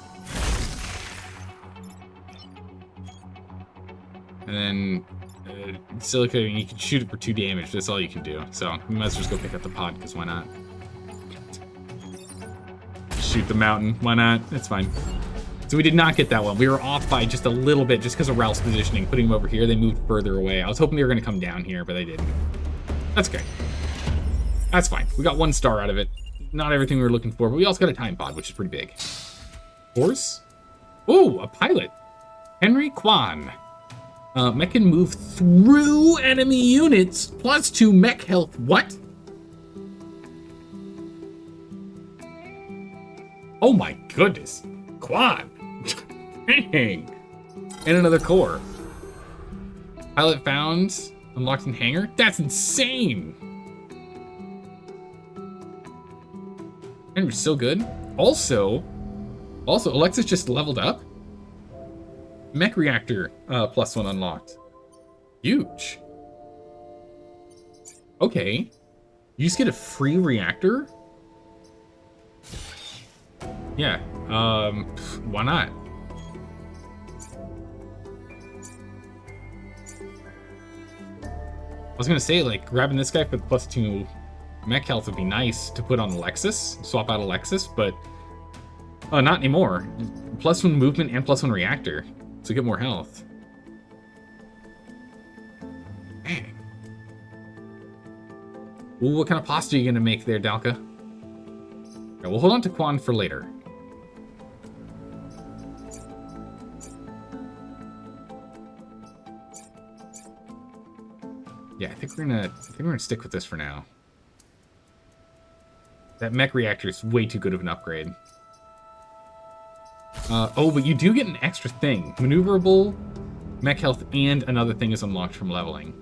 [SPEAKER 1] And then Silica, you can shoot it for 2 damage. That's all you can do. So we might as well just go pick up the pod, because why not? Shoot the mountain. Why not? It's fine. So we did not get that one. We were off by just a little bit, just because of Ralph's positioning. Putting him over here, they moved further away. I was hoping they were going to come down here, but they didn't. That's okay. That's fine. We got 1 star out of it. Not everything we were looking for, but we also got a time pod, which is pretty big. Horse? Ooh, a pilot. Henry Kwan. Mech can move through enemy units, plus 2 mech health. What? Oh my goodness. Kwan. Dang. And another core. Pilot found. Unlocked in hangar? That's insane. Henry's so good. Also, Alexis just leveled up. Mech reactor +1 unlocked. Huge. Okay. You just get a free reactor? Yeah. Why not? I was gonna say, like, grabbing this guy for the +2 mech health would be nice to put on Alexis. Swap out Alexis, but not anymore. +1 movement and +1 reactor. So get more health. Dang. Ooh, what kind of pasta are you gonna make there, Dalka? Okay, we'll hold on to Quan for later. Yeah, I think we're gonna stick with this for now. That mech reactor is way too good of an upgrade. Oh, but you do get an extra thing. Maneuverable, mech health, and another thing is unlocked from leveling.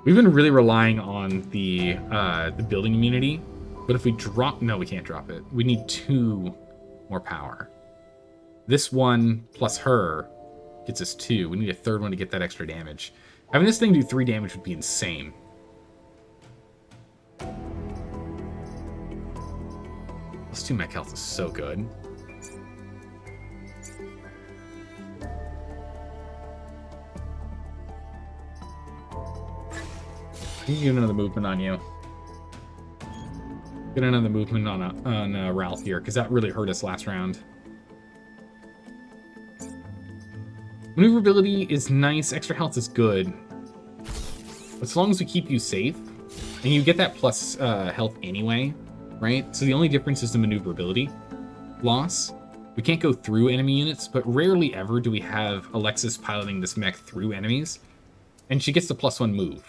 [SPEAKER 1] We've been really relying on the building immunity. But if we drop... No, we can't drop it. We need 2 more power. This one plus her gets us 2. We need a 3rd one to get that extra damage. Having this thing do 3 damage would be insane. +2 mech health is so good. I can get another movement on you. Get another movement on Ralph here, because that really hurt us last round. Maneuverability is nice. Extra health is good. As long as we keep you safe, and you get that plus health anyway, right? So the only difference is the maneuverability loss. We can't go through enemy units, but rarely ever do we have Alexis piloting this mech through enemies. And she gets the +1 move.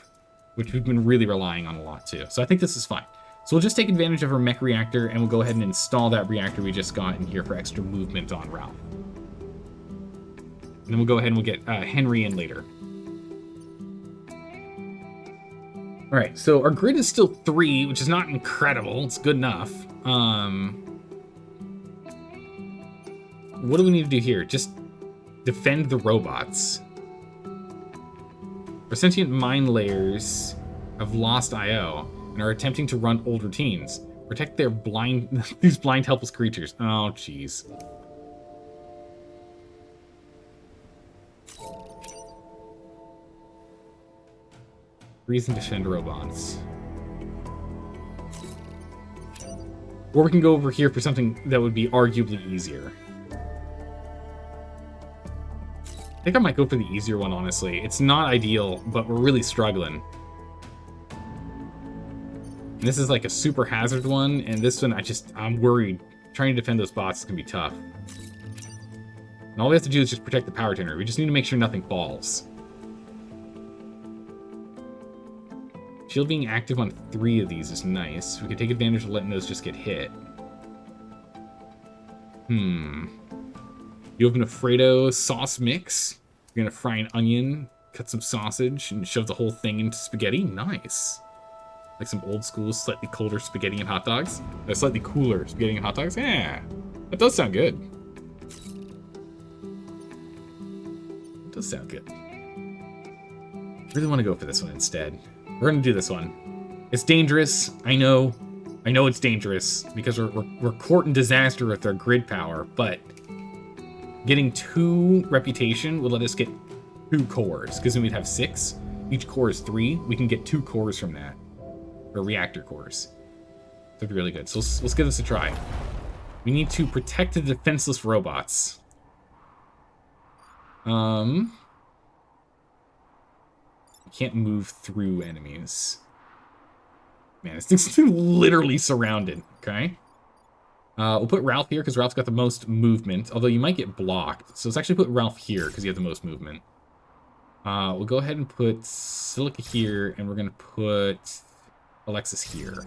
[SPEAKER 1] which we've been really relying on a lot too. So I think this is fine. So we'll just take advantage of our mech reactor, and we'll go ahead and install that reactor we just got in here for extra movement on Ralph. And then we'll go ahead and we'll get Henry in later. All right, so our grid is still 3, which is not incredible. It's good enough. What do we need to do here? Just defend the robots. Our sentient mine layers have lost IO and are attempting to run old routines. Protect their blind, these blind helpless creatures. Oh, jeez. Freeze and defend robots. Or we can go over here for something that would be arguably easier. I think I might go for the easier one, honestly. It's not ideal, but we're really struggling. And this is like a super hazard one, and this one, I'm worried. Trying to defend those bots is gonna be tough. And all we have to do is just protect the power generator. We just need to make sure nothing falls. Shield being active on 3 of these is nice. We could take advantage of letting those just get hit. You have an Alfredo sauce mix. You're gonna fry an onion, cut some sausage, and shove the whole thing into spaghetti. Nice. Like some old school, slightly colder spaghetti and hot dogs. Slightly cooler spaghetti and hot dogs. Yeah, that does sound good. It does sound good. I really want to go for this one instead. We're gonna do this one. It's dangerous. I know it's dangerous because we're courting disaster with our grid power, but getting 2 reputation would let us get 2 cores, because then we'd have 6. Each core is 3. We can get 2 cores from that, or reactor cores. That'd be really good. So let's give this a try. We need to protect the defenseless robots. We can't move through enemies. Man, this thing's literally surrounded. Okay. We'll put Ralph here because Ralph's got the most movement, although you might get blocked. So let's actually put Ralph here because you have the most movement. We'll go ahead and put Silica here, and we're going to put Alexis here.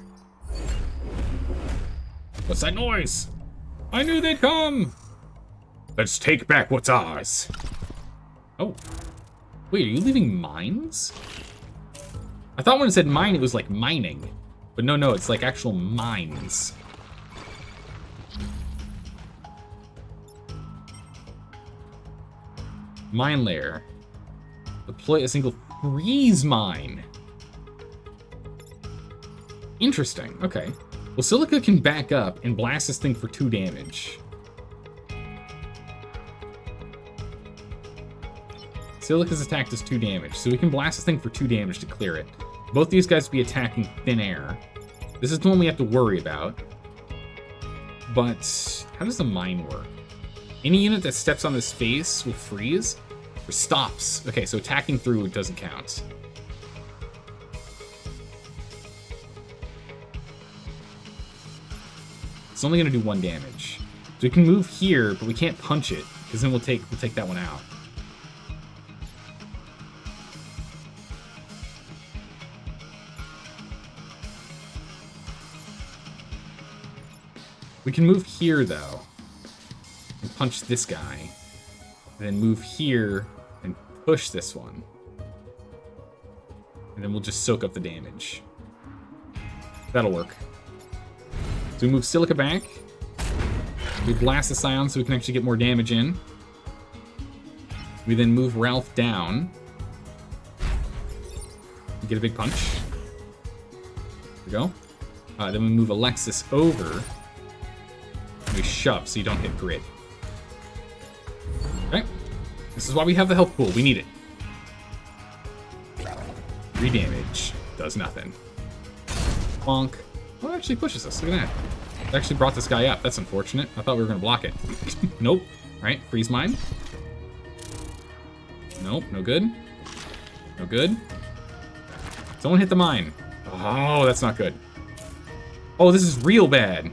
[SPEAKER 1] What's that noise? I knew they'd come! Let's take back what's ours. Oh. Wait, are you leaving mines? I thought when it said mine, it was like mining. But no, it's like actual mines. Mine layer. Deploy a single freeze mine. Interesting. Okay. Well, Silica can back up and blast this thing for 2 damage. Silica's attack does 2 damage, so we can blast this thing for 2 damage to clear it. Both these guys will be attacking thin air. This is the one we have to worry about. But how does the mine work? Any unit that steps on this space will freeze or stops. Okay, so attacking through doesn't count. It's only going to do 1 damage. So we can move here, but we can't punch it, because then we'll take that one out. We can move here, though, and punch this guy. And then move here and push this one. And then we'll just soak up the damage. That'll work. So we move Silica back. We blast the Scion so we can actually get more damage in. We then move Ralph down. We get a big punch. There we go. Then we move Alexis over. We shove so you don't hit grid. Okay. This is why we have the health pool. We need it. 3 damage. Does nothing. Bonk. Oh, it actually pushes us. Look at that. It actually brought this guy up. That's unfortunate. I thought we were going to block it. Nope. Alright, freeze mine. Nope, no good. No good. Someone hit the mine. Oh, that's not good. Oh, this is real bad.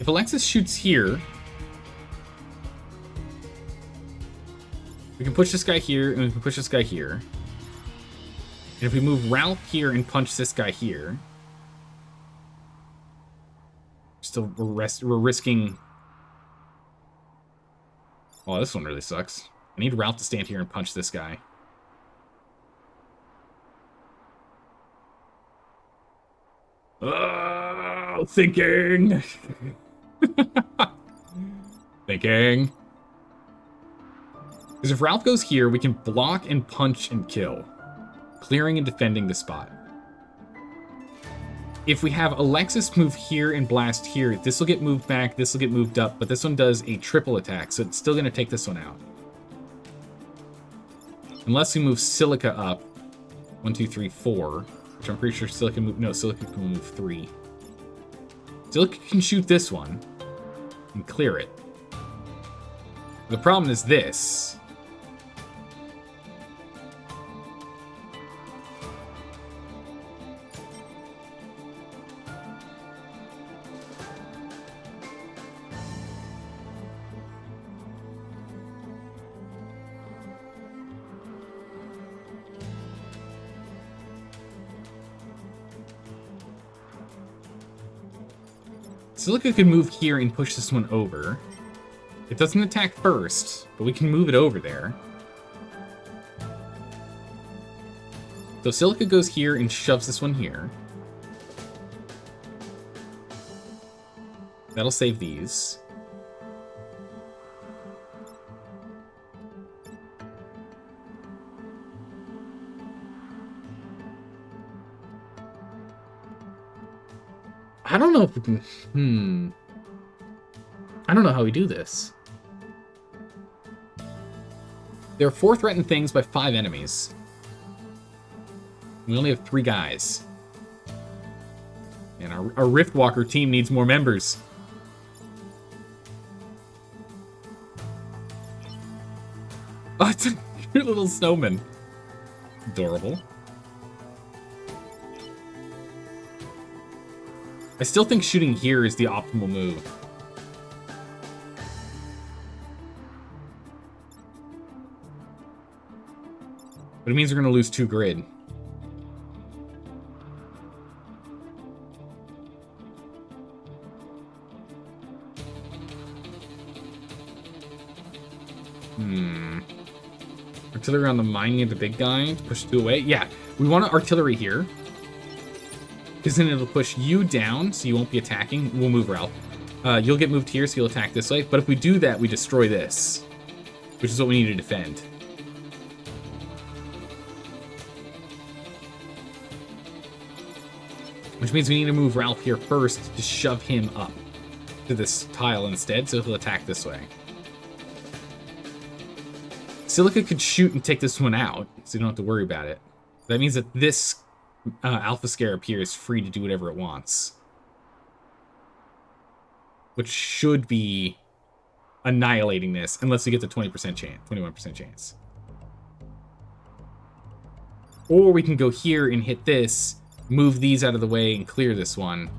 [SPEAKER 1] If Alexis shoots here, we can push this guy here, and we can push this guy here. And if we move Ralph here and punch this guy here, we're risking... Oh, this one really sucks. I need Ralph to stand here and punch this guy. Thinking. Thinking. Because if Ralph goes here, we can block and punch and kill, clearing and defending the spot. If we have Alexis move here and blast here, this will get moved back, this will get moved up, but this one does a triple attack, so it's still going to take this one out. Unless we move Silica up. 1, 2, 3, 4. Which I'm pretty sure Silica move... No, Silica can move 3. Silica can shoot this one and clear it. The problem is this. Silica can move here and push this one over. It doesn't attack first, but we can move it over there. So Silica goes here and shoves this one here. That'll save these. I don't know if we can... I don't know how we do this. There are 4 threatened things by 5 enemies. We only have 3 guys. And our Riftwalker team needs more members. Oh, it's a cute little snowman. Adorable. I still think shooting here is the optimal move. But it means we're going to lose 2 grid. Artillery on the mine near the big guy to push 2 away. Yeah, we want artillery here. Because then it'll push you down, so you won't be attacking. We'll move Ralph. You'll get moved here, so you'll attack this way. But if we do that, we destroy this. Which is what we need to defend. Which means we need to move Ralph here first to shove him up to this tile instead, so he'll attack this way. Silica could shoot and take this one out, so you don't have to worry about it. That means that this Alpha Scarab here is free to do whatever it wants. Which should be annihilating this, unless we get the 20% chance, 21% chance. Or we can go here and hit this, move these out of the way and clear this one,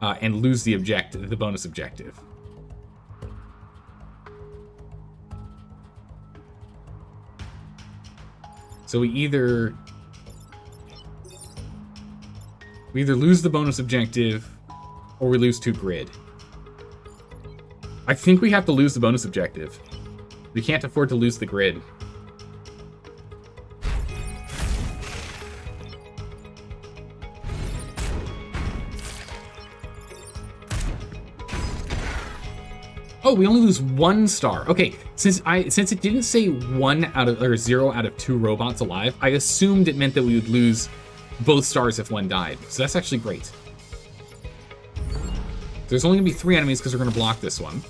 [SPEAKER 1] and lose the objective, the bonus objective. So we either lose the bonus objective, or we lose 2 grid. I think we have to lose the bonus objective. We can't afford to lose the grid. Oh, we only lose 1 star. Okay, since it didn't say 1 out of, or 0 out of 2 robots alive, I assumed it meant that we would lose both stars if 1 died. So that's actually great. There's only gonna be 3 enemies because we're gonna block this one. So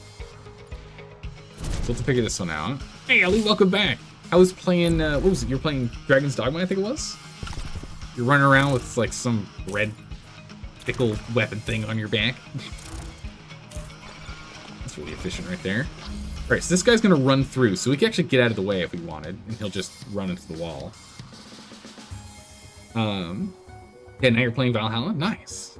[SPEAKER 1] we'll have to figure this one out. Hey, Ellie, welcome back. I was playing, what was it? You were playing Dragon's Dogma, I think it was? You're running around with like some red pickle weapon thing on your back. That's really efficient right there. All right, so this guy's gonna run through, so we can actually get out of the way if we wanted, and he'll just run into the wall. Yeah, now you're playing Valhalla? Nice.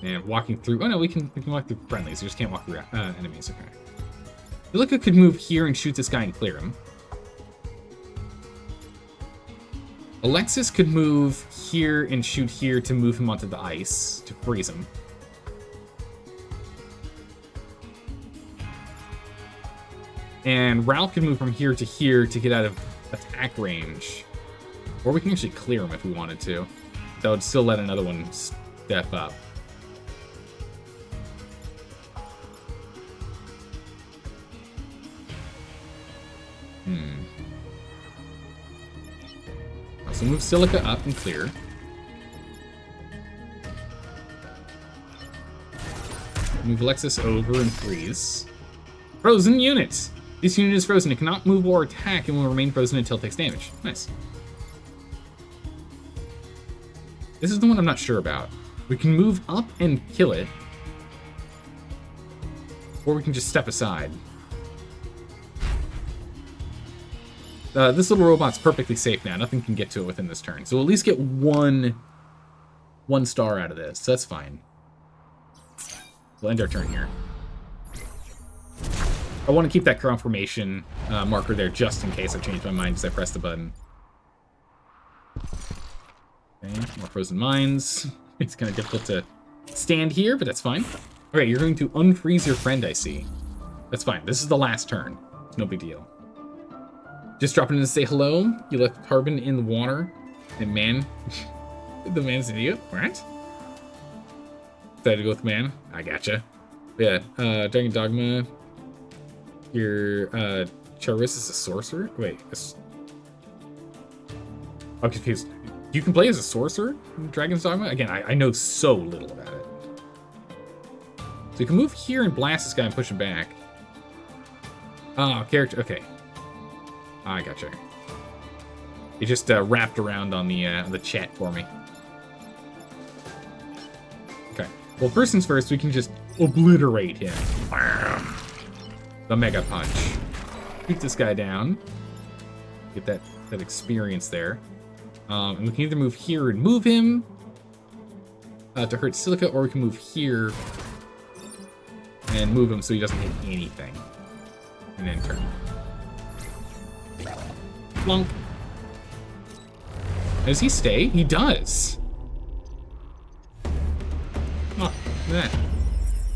[SPEAKER 1] And walking through... Oh, no, we can walk through friendlies. We just can't walk through enemies. Okay. Silica could move here and shoot this guy and clear him. Alexis could move here and shoot here to move him onto the ice, to freeze him. And Ralph could move from here to get out of attack range. Or we can actually clear him if we wanted to. That would still let another one step up. So move Silica up and clear. Move Alexis over and freeze. Frozen units! This unit is frozen. It cannot move or attack and will remain frozen until it takes damage. Nice. This is the one I'm not sure about. We can move up and kill it. Or we can just step aside. This little robot's perfectly safe now. Nothing can get to it within this turn. So we'll at least get one star out of this. So that's fine. We'll end our turn here. I want to keep that confirmation marker there just in case I change my mind as I press the button. Okay, more frozen mines. It's kind of difficult to stand here, but that's fine. All right, you're going to unfreeze your friend, I see. That's fine. This is the last turn. It's no big deal. Just dropping in to say hello. You left carbon in the water. And man... the man's an idiot? What? Decided to go with man? I gotcha. Yeah, Dragon Dogma. Your, Charis is a sorcerer? Wait, I'm confused. You can play as a sorcerer in Dragon's Dogma? Again, I know so little about it. So you can move here and blast this guy and push him back. Oh, character, okay. I gotcha. It just wrapped around on the chat for me. Okay. Well, first things first, we can just obliterate him. The Mega Punch. Keep this guy down. Get that experience there. And we can either move here and move him to hurt Silica, or we can move here and move him so he doesn't hit anything. And then turn. Plunk. Does he stay? He does. Oh, look at that.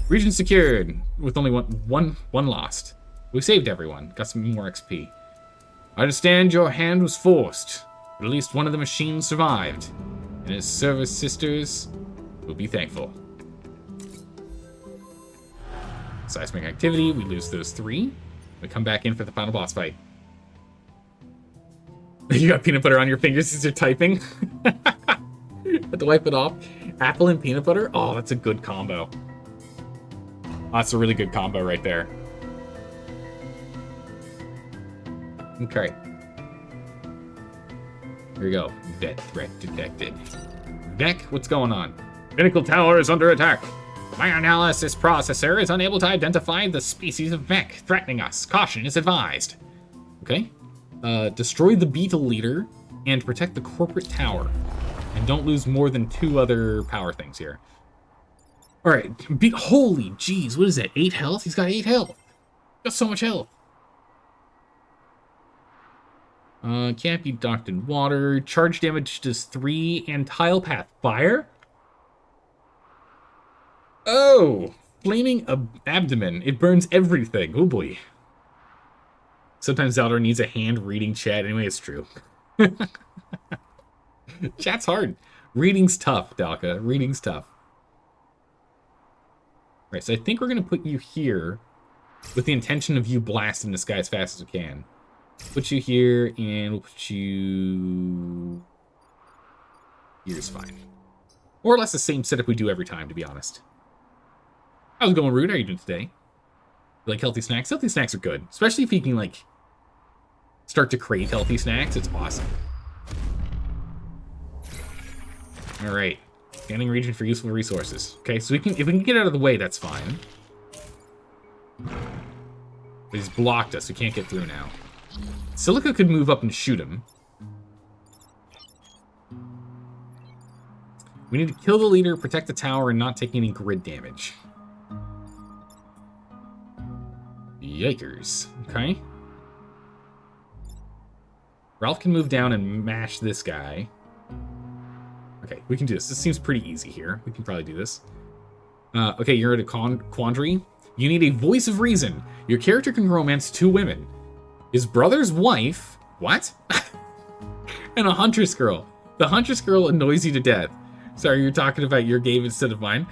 [SPEAKER 1] Region secured with only one lost. We saved everyone. Got some more XP. I understand your hand was forced, but at least one of the machines survived, and his service sisters will be thankful. Seismic activity. We lose those 3. We come back in for the final boss fight. You got peanut butter on your fingers as you're typing. Have to wipe it off. Apple and peanut butter? Oh, that's a good combo. Oh, that's a really good combo right there. Okay. Here we go. Vet threat detected. Vec, what's going on? Pinnacle Tower is under attack. My analysis processor is unable to identify the species of Vec threatening us. Caution is advised. Okay. Destroy the beetle leader and protect the corporate tower. And don't lose more than 2 other power things here. Alright, holy jeez, what is that? 8 health? He's got 8 health. Got so much health. Can't be docked in water. Charge damage does 3 and tile path fire? Oh! Flaming abdomen. It burns everything. Oh boy. Sometimes Zelda needs a hand reading chat. Anyway, it's true. Chat's hard. Reading's tough, Dalka. Reading's tough. Right, so I think we're going to put you here with the intention of you blasting this guy as fast as we can. Put you here, and we'll put you... Here's fine. More or less the same setup we do every time, to be honest. How's it going, Rude? How are you doing today? You like healthy snacks? Healthy snacks are good. Especially if you can, like, start to crave healthy snacks. It's awesome. Alright. Scanning region for useful resources. Okay, so if we can get out of the way, that's fine. But he's blocked us. We can't get through now. Silica could move up and shoot him. We need to kill the leader, protect the tower, and not take any grid damage. Yikers. Okay. Ralph can move down and mash this guy. Okay, we can do this. This seems pretty easy here. We can probably do this. Okay, you're at a quandary. You need a voice of reason. Your character can romance 2 women. His brother's wife... What? And a huntress girl. The huntress girl annoys you to death. Sorry, you're talking about your game instead of mine.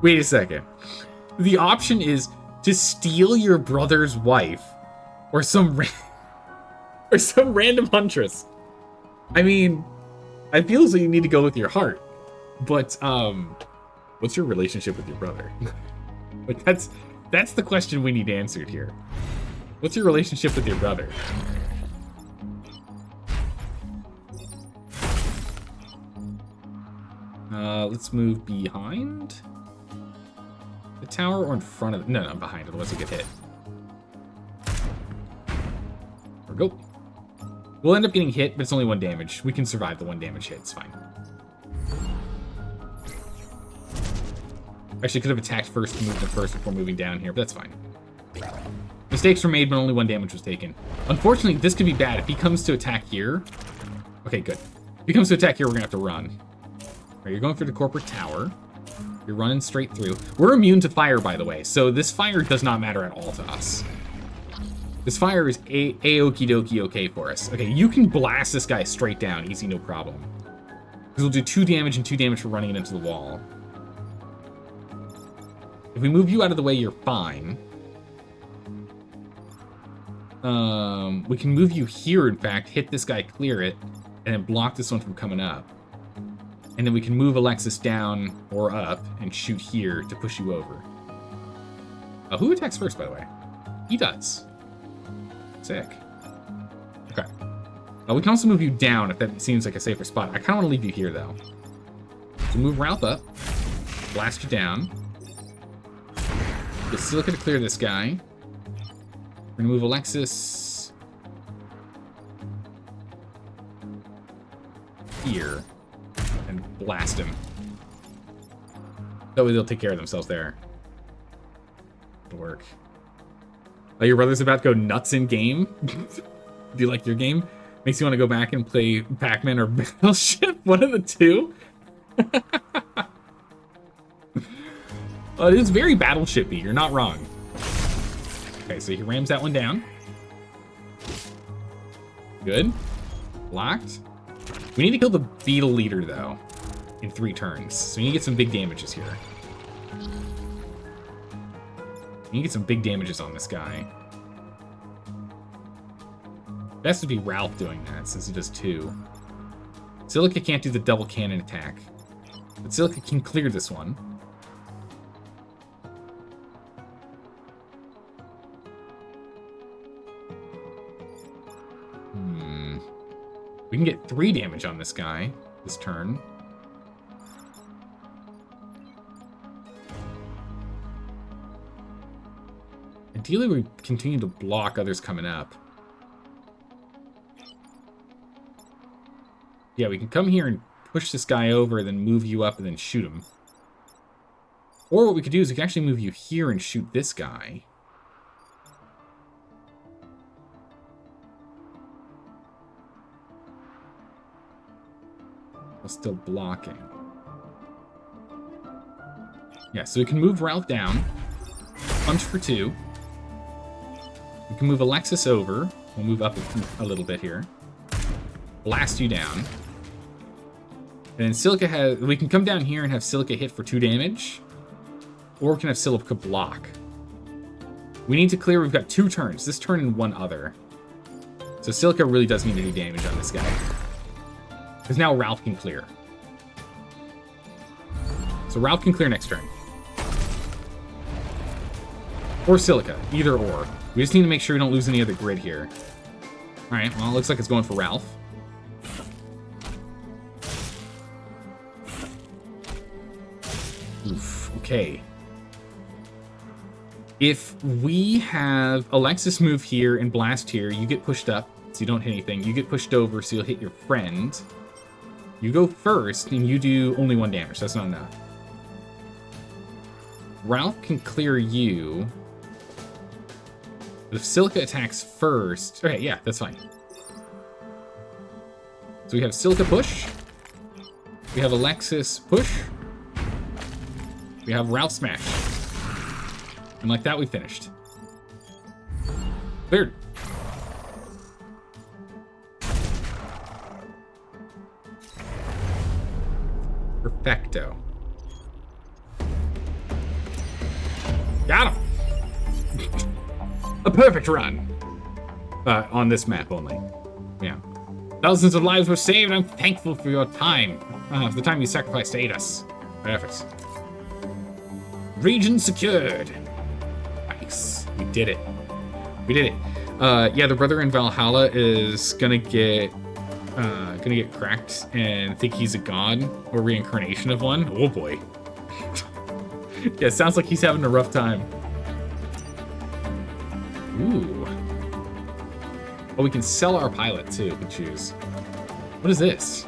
[SPEAKER 1] Wait a second. The option is to steal your brother's wife or some random huntress. I mean, I feel as though you need to go with your heart. But what's your relationship with your brother? Like that's the question we need answered here. What's your relationship with your brother? Let's move behind the tower or in front of it. No, behind it, otherwise we'll get hit. There we go. We'll end up getting hit, but it's only 1 damage. We can survive the 1 damage hit, it's fine. Actually, could have attacked first to move them first before moving down here, but that's fine. Mistakes were made, but only 1 damage was taken. Unfortunately, this could be bad. If he comes to attack here... Okay, good. If he comes to attack here, we're going to have to run. All right, you're going through the corporate tower. You're running straight through. We're immune to fire, by the way, so this fire does not matter at all to us. This fire is a-okie-dokie okay for us. Okay, you can blast this guy straight down. Easy, no problem. Because we'll do 2 damage and 2 damage for running it into the wall. If we move you out of the way, you're fine. We can move you here, in fact, hit this guy, clear it, and then block this one from coming up. And then we can move Alexis down or up and shoot here to push you over. Who attacks first, by the way? He does. Sick. Okay. We can also move you down if that seems like a safer spot. I kind of want to leave you here, though. So move Ralph up. Blast you down. Get Silica to clear this guy. We're gonna move Alexis here and blast him. That way they'll take care of themselves there. It'll work. Oh, your brother's about to go nuts in game? Do you like your game? Makes you want to go back and play Pac-Man or Battleship? One of the two? It is very Battleship-y, you're not wrong. Okay, so he rams that one down. Good. Blocked. We need to kill the beetle leader, though, in 3 turns. So we need to get some big damages here. We need to get some big damages on this guy. Best would be Ralph doing that, since he does 2. Silica can't do the double cannon attack. But Silica can clear this one. We can get 3 damage on this guy this turn. Ideally, we continue to block others coming up. Yeah, we can come here and push this guy over, then move you up and then shoot him. Or what we could do is we can actually move you here and shoot this guy. While still blocking. Yeah, so we can move Ralph down. Punch for 2. We can move Alexis over. We'll move up a little bit here. Blast you down. And then Silica has... We can come down here and have Silica hit for 2 damage. Or we can have Silica block. We need to clear... We've got 2 turns. This turn and 1 other. So Silica really does need to do damage on this guy. Because now Ralph can clear. So Ralph can clear next turn. Or Silica. Either or. We just need to make sure we don't lose any other grid here. Alright, well, it looks like it's going for Ralph. Oof, okay. If we have Alexis move here and blast here, you get pushed up, so you don't hit anything. You get pushed over, so you'll hit your friend. You go first, and you do only 1 damage. That's not enough. Ralph can clear you. But if Silica attacks first... Okay, yeah, that's fine. So we have Silica push. We have Alexis push. We have Ralph smash. And like that, we finished. Cleared. Perfecto. Got him! A perfect run! On this map only. Yeah. Thousands of lives were saved, and I'm thankful for your time. For the time you sacrificed to aid us. Perfect. Region secured. Nice. We did it. We did it. Yeah, the brother in Valhalla is gonna get cracked and think he's a god or reincarnation of one. Oh boy. Yeah, sounds like he's having a rough time. Ooh. Oh, we can sell our pilot too if we choose. What is this?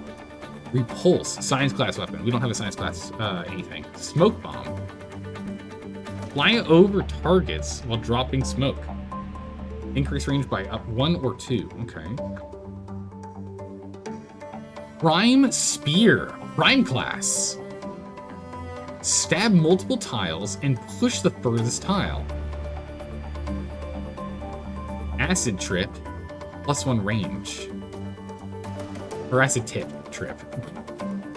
[SPEAKER 1] Repulse, science class weapon. We don't have a science class anything. Smoke bomb. Fly over targets while dropping smoke. Increase range by up 1 or 2. Okay. Prime spear. Prime class. Stab multiple tiles and push the furthest tile. Acid trip. +1 range. Or acid trip.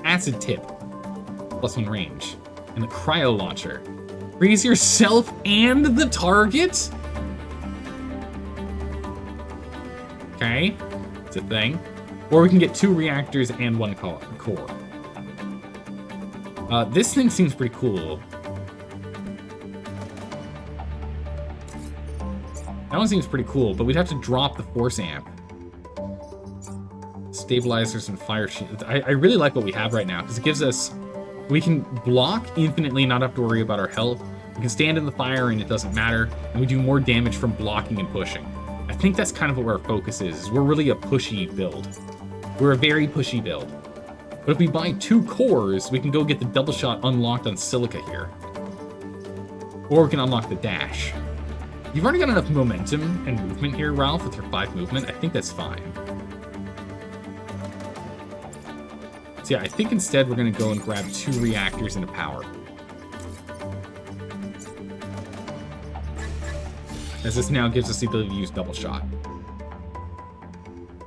[SPEAKER 1] Acid tip. +1 range. And the cryo launcher. Freeze yourself and the target? Okay. It's a thing. Or we can get 2 reactors and 1 core. This thing seems pretty cool. That one seems pretty cool, but we'd have to drop the force amp. Stabilizers and fire shields. I really like what we have right now, because it gives us... We can block infinitely, not have to worry about our health. We can stand in the fire and it doesn't matter. And we do more damage from blocking and pushing. I think that's kind of what our focus is. We're really a pushy build. We're a very pushy build. But if we buy 2 cores, we can go get the double shot unlocked on Silica here. Or we can unlock the dash. You've already got enough momentum and movement here, Ralph, with your 5 movement. I think that's fine. So yeah, I think instead we're going to go and grab 2 reactors and a power. As this now gives us the ability to use double shot.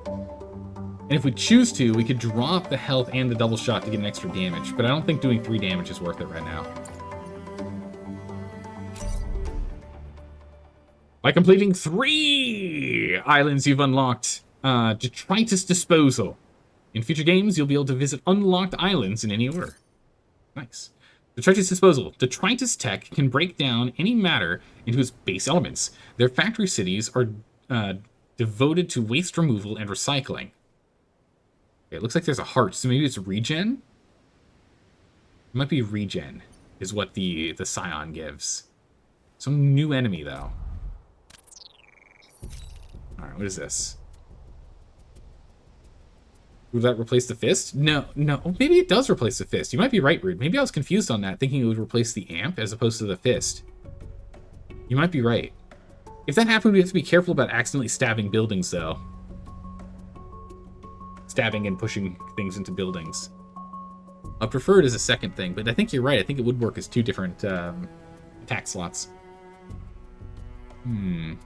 [SPEAKER 1] And if we choose to, we could drop the health and the double shot to get an extra damage, but I don't think doing 3 damage is worth it right now. By completing 3 islands you've unlocked, Detritus Disposal. In future games, you'll be able to visit unlocked islands in any order. Nice. Detritus Disposal. Detritus Tech can break down any matter into its base elements. Their factory cities are devoted to waste removal and recycling. Okay, it looks like there's a heart, so maybe it's regen? It might be regen, is what the Scion gives. Some new enemy, though. Alright, what is this? Would that replace the fist? No. Maybe it does replace the fist. You might be right, Rude. Maybe I was confused on that, thinking it would replace the amp as opposed to the fist. You might be right. If that happened, we have to be careful about accidentally stabbing buildings, though. Stabbing and pushing things into buildings. I prefer it as a second thing, but I think you're right. I think it would work as 2 different attack slots. You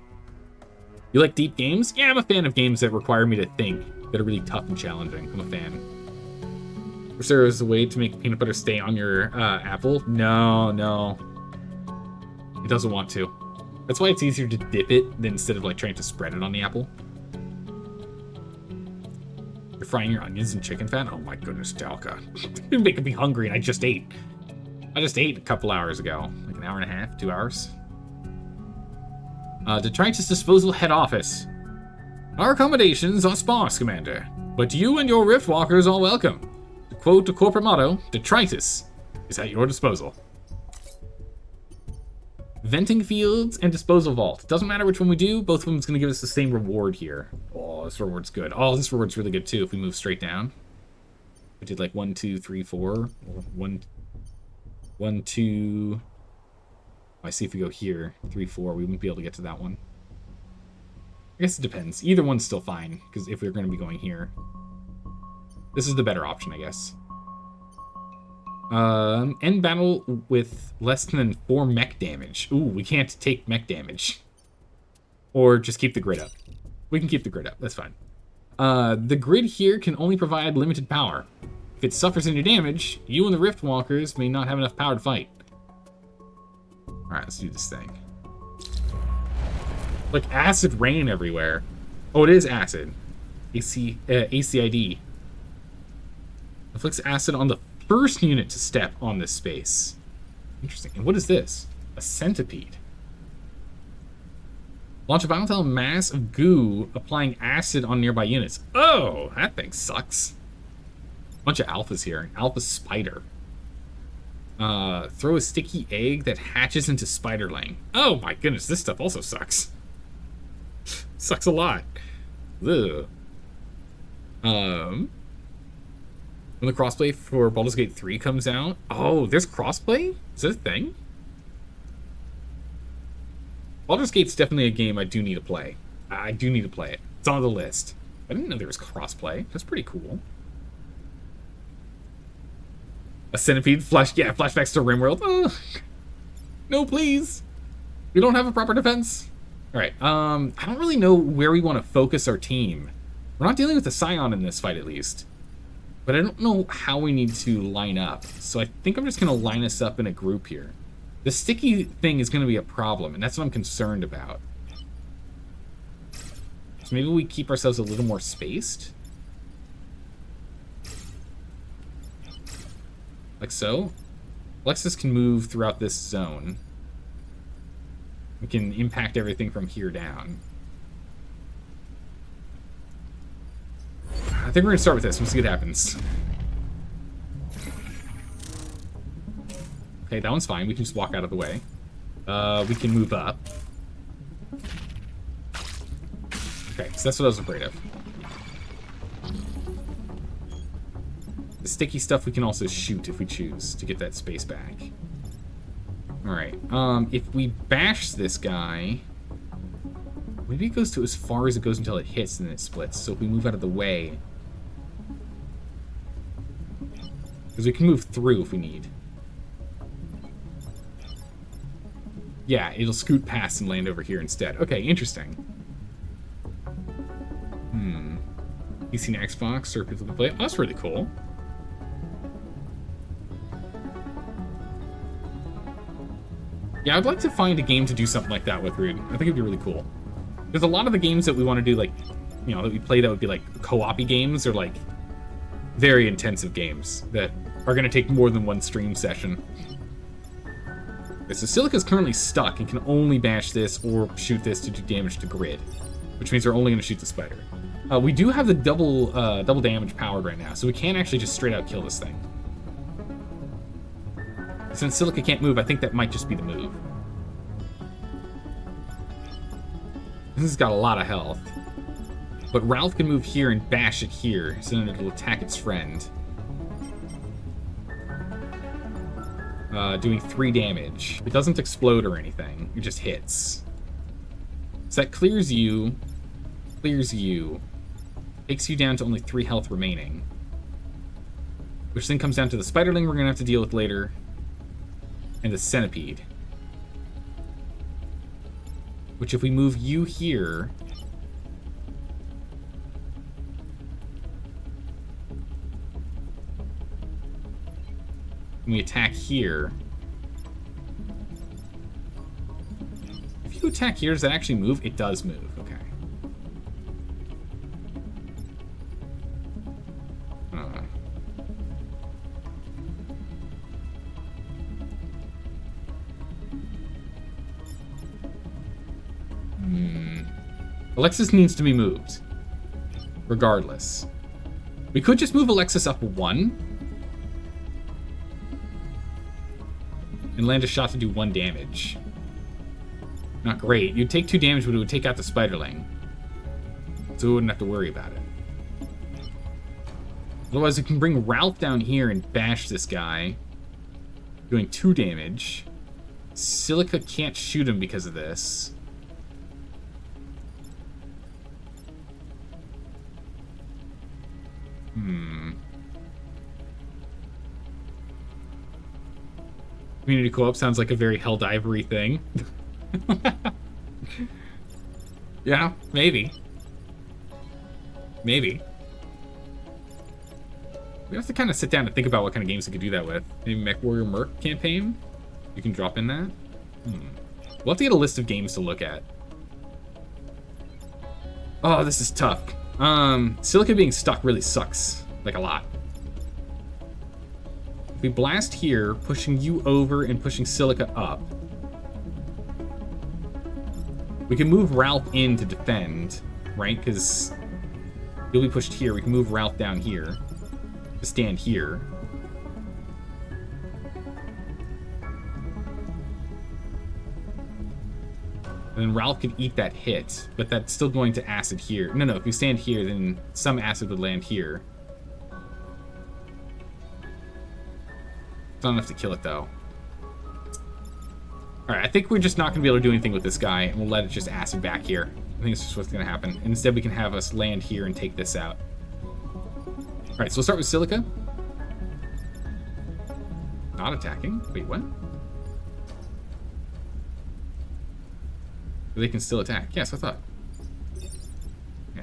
[SPEAKER 1] like deep games? Yeah, I'm a fan of games that require me to think, that are really tough and challenging. I'm a fan. Is there a way to make peanut butter stay on your apple? No. It doesn't want to. That's why it's easier to dip it than instead of like trying to spread it on the apple. You're frying your onions in chicken fat? Oh my goodness, Dalka. You're making me hungry and I just ate. I just ate a couple hours ago. Like an hour and a half, 2 hours. Detritus Disposal Head Office. Our accommodations are sparse, Commander, but you and your Riftwalkers are welcome. To quote the corporate motto, Detritus is at your disposal. Venting fields and disposal vault. Doesn't matter which one we do, both of them is going to give us the same reward here. Oh, this reward's good. Oh, this reward's really good too if we move straight down. We did like 1, 2, 3, 4. Or 1, 1, 2. I see if we go here, 3, 4, we wouldn't be able to get to that one. I guess it depends. Either one's still fine, because if we're going to be going here. This is the better option, I guess. End battle with less than 4 mech damage. Ooh, we can't take mech damage. Or just keep the grid up. We can keep the grid up, that's fine. The grid here can only provide limited power. If it suffers any damage, you and the Rift Walkers may not have enough power to fight. Alright, let's do this thing. Like acid rain everywhere. Oh, it is acid. ACID. Inflicts acid on the first unit to step on this space. Interesting. And what is this? A centipede. Launch a volatile mass of goo, applying acid on nearby units. Oh, that thing sucks. Bunch of alphas here. Alpha spider. Throw a sticky egg that hatches into spiderling. Oh my goodness, this stuff also sucks. Sucks a lot. Ugh. When the crossplay for Baldur's Gate 3 comes out... Oh, there's crossplay? Is that a thing? Baldur's Gate's definitely a game I do need to play. I do need to play it. It's on the list. I didn't know there was crossplay. That's pretty cool. A centipede? Yeah, flashbacks to RimWorld. No, please. We don't have a proper defense. Alright, I don't really know where we want to focus our team. We're not dealing with the Scion in this fight, at least. But I don't know how we need to line up. So I think I'm just going to line us up in a group here. The sticky thing is going to be a problem, and that's what I'm concerned about. So maybe we keep ourselves a little more spaced. Like so. Alexis can move throughout this zone. We can impact everything from here down. I think we're going to start with this. Let's see what happens. Okay, that one's fine. We can just walk out of the way. We can move up. Okay, so that's what I was afraid of. The sticky stuff we can also shoot if we choose to get that space back. Alright, if we bash this guy... Maybe it goes to as far as it goes until it hits and then it splits. So if we move out of the way... Because we can move through if we need. Yeah, it'll scoot past and land over here instead. Okay, interesting. PC and Xbox, serve people to play. Oh, that's really cool. Yeah, I'd like to find a game to do something like that with, Rude. I think it'd be really cool. There's a lot of the games that we want to do, like, you know, that we play that would be like co-op-y games or like very intensive games that are going to take more than one stream session. Okay, so Silica's currently stuck and can only bash this or shoot this to do damage to grid, which means we're only going to shoot the spider. We do have the double damage powered right now, so we can actually just straight out kill this thing. Since Silica can't move, I think that might just be the move. This has got a lot of health. But Ralph can move here and bash it here, so then it'll attack its friend. Doing 3 damage. It doesn't explode or anything, it just hits. So that clears you. Clears you. Takes you down to only 3 health remaining. Which then comes down to the spiderling we're going to have to deal with later. And the centipede. Which if we move you here... and we attack here... If you attack here, does that actually move? It does move, okay. Alexis needs to be moved. Regardless. We could just move Alexis up 1. And land a shot to do 1 damage. Not great. You'd take 2 damage, but it would take out the spiderling. So we wouldn't have to worry about it. Otherwise, we can bring Ralph down here and bash this guy, doing 2 damage. Silica can't shoot him because of this. Community co-op sounds like a very Helldiver-y thing. Yeah, maybe. Maybe. We have to kind of sit down and think about what kind of games we could do that with. Maybe MechWarrior Merc campaign? You can drop in that? We'll have to get a list of games to look at. Oh, this is tough. Silica being stuck really sucks. Like, a lot. If we blast here, pushing you over and pushing Silica up. We can move Ralph in to defend, right? Because you'll be pushed here. We can move Ralph down here to stand here. And then Ralph could eat that hit, but that's still going to acid here. No, if you stand here, then some acid would land here. It's not enough to kill it, though. Alright, I think we're just not going to be able to do anything with this guy, and we'll let it just acid back here. I think it's just what's going to happen. And instead, we can have us land here and take this out. Alright, so we'll start with Silica. Not attacking. Wait, what? They can still attack. Yes, I thought. Yeah.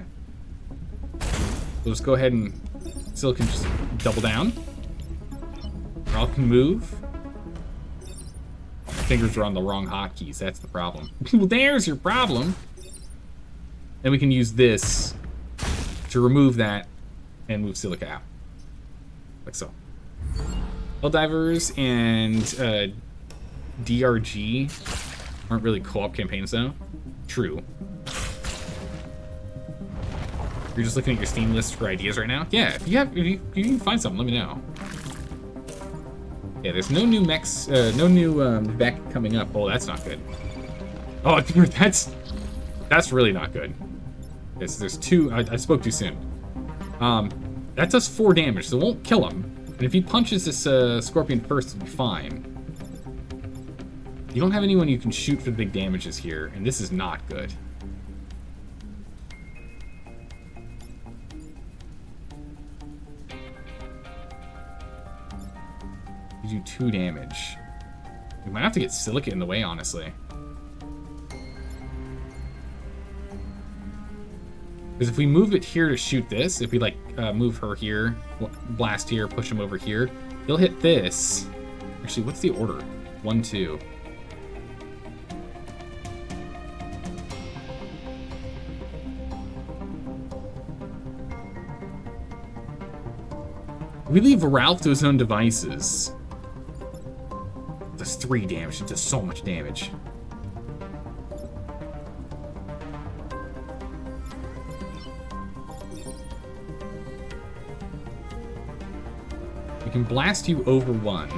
[SPEAKER 1] We'll just go ahead and Silica can just double down. Ralph can move. My fingers are on the wrong hotkeys. That's the problem. Well, there's your problem. Then we can use this to remove that and move Silica out. Like so. Helldivers and DRG aren't really co-op campaigns, though. True. You're just looking at your Steam list for ideas right now? Yeah, if you can find something, let me know. Yeah, there's no new mechs, no new mech coming up. Oh, that's not good. Oh, that's really not good. There's 2. I spoke too soon. That does 4 damage, so it won't kill him. And if he punches this scorpion first, it'll be fine. You don't have anyone you can shoot for the big damages here, and this is not good. You do 2 damage. We might have to get Silica in the way, honestly. Because if we move it here to shoot this, if we, like, move her here, blast here, push him over here, he'll hit this. Actually, what's the order? 1, 2. We leave Ralph to his own devices. It does 3 damage. It does so much damage. We can blast you over 1.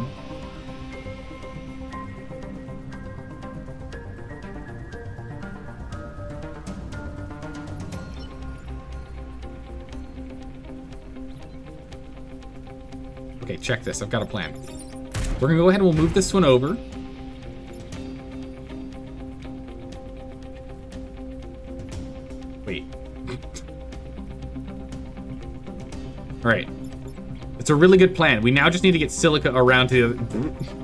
[SPEAKER 1] Okay, check this. I've got a plan. We're gonna go ahead and we'll move this one over. Wait. Alright. It's a really good plan. We now just need to get Silica around to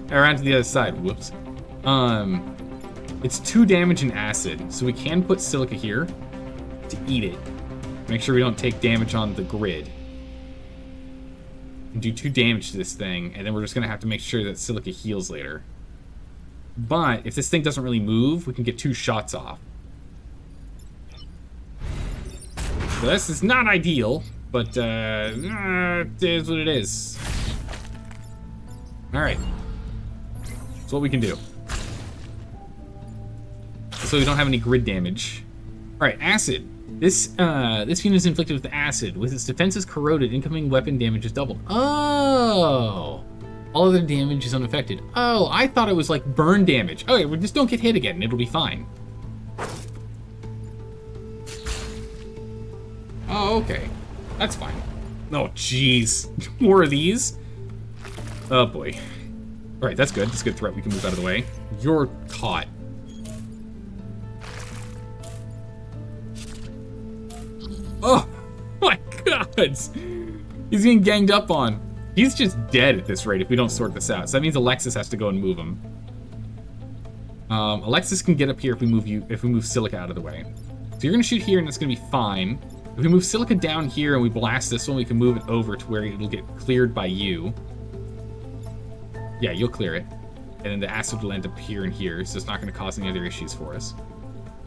[SPEAKER 1] the other side. Whoops. It's 2 damage and acid, so we can put Silica here to eat it. Make sure we don't take damage on the grid. And do 2 damage to this thing, and then we're just gonna have to make sure that Silica heals later. But if this thing doesn't really move, we can get 2 shots off. So this is not ideal, but it is what it is. All right, that's what we can do. So we don't have any grid damage. All right, acid. This unit is inflicted with acid. With its defenses corroded, incoming weapon damage is doubled. Oh! All other damage is unaffected. Oh, I thought it was like burn damage. Okay, we just don't get hit again and it'll be fine. Oh, okay. That's fine. Oh, jeez. More of these? Oh, boy. All right, that's good. That's a good threat. We can move out of the way. You're caught. Oh, my God. He's getting ganged up on. He's just dead at this rate if we don't sort this out. So that means Alexis has to go and move him. Alexis can get up here if we move Silica out of the way. So you're gonna shoot here and that's gonna be fine. If we move Silica down here and we blast this one, we can move it over to where it'll get cleared by you. Yeah, you'll clear it. And then the acid will end up here and here, so it's not gonna cause any other issues for us.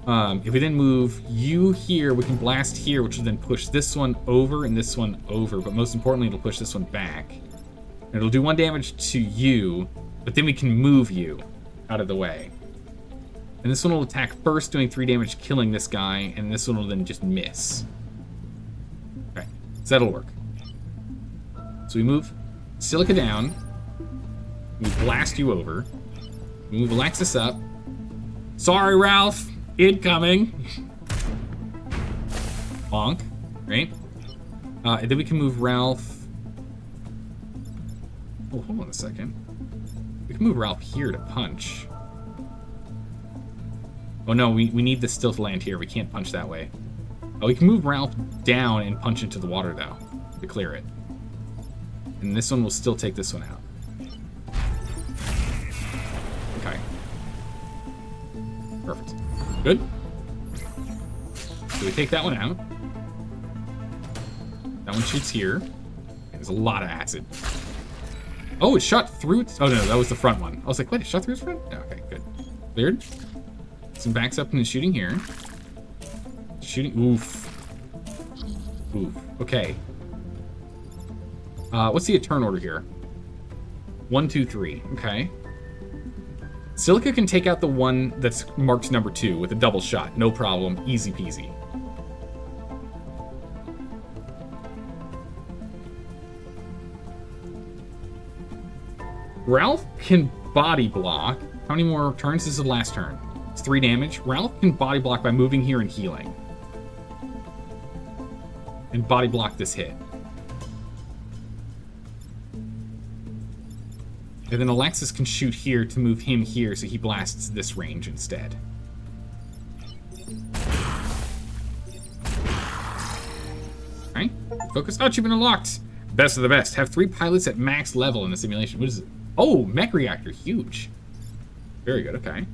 [SPEAKER 1] If we then move you here, we can blast here, which will then push this one over and this one over, but most importantly, it'll push this one back. And it'll do 1 damage to you, but then we can move you out of the way. And this one will attack first, doing 3 damage, killing this guy, and this one will then just miss. Okay, so that'll work. So we move Silica down, we blast you over, we move Alexis up. Sorry, Ralph! Incoming. Bonk, right? And then we can move Ralph. Oh, hold on a second. We can move Ralph here to punch. Oh no, we need this still to land here. We can't punch that way. Oh, we can move Ralph down and punch into the water though, to clear it. And this one will still take this one out. Okay. Perfect. Good. So we take that one out. That one shoots here. There's a lot of acid. Oh, it shot through. Oh no, that was the front one. I was like, wait, it shot through its front? Oh, okay, good. Cleared. Some backs up and is shooting here. Shooting. Oof. Oof. Okay. What's the turn order here? 1, 2, 3. Okay. Silica can take out the one that's marked number 2 with a double shot. No problem. Easy peasy. Ralph can body block. How many more turns? This is the last turn. It's 3 damage. Ralph can body block by moving here and healing. And body block this hit. And then Alexis can shoot here to move him here so he blasts this range instead. Alright, focus. Oh, achievement unlocked! Best of the best. Have 3 pilots at max level in the simulation. What is it? Oh, mech reactor. Huge. Very good, okay.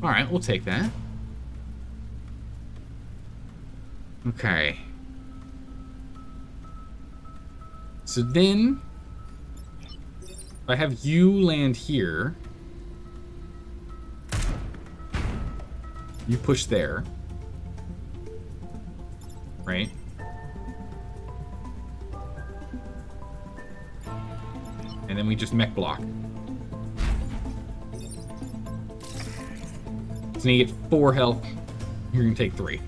[SPEAKER 1] Alright, we'll take that. Okay. So then, if I have you land here, you push there, right? And then we just mech block. So now you get 4 health. You're gonna take 3.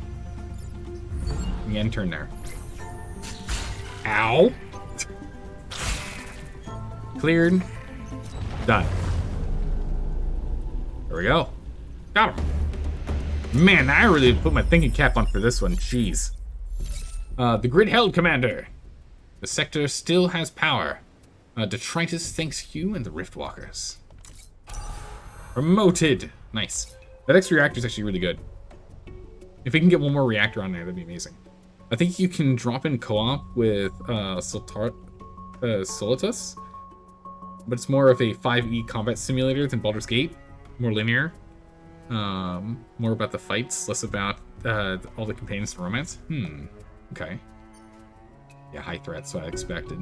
[SPEAKER 1] You end turn there. Ow! Cleared. Done. There we go. Got him. Man, I really put my thinking cap on for this one. Jeez. The grid held, Commander. The sector still has power. Detritus thanks you and the Riftwalkers. Promoted. Nice. That extra reactor is actually really good. If we can get 1 more reactor on there, that'd be amazing. I think you can drop in co-op with Solitus, but it's more of a 5e combat simulator than Baldur's Gate. More linear. More about the fights, less about all the companions to romance. Okay. Yeah, high threats, what I expected.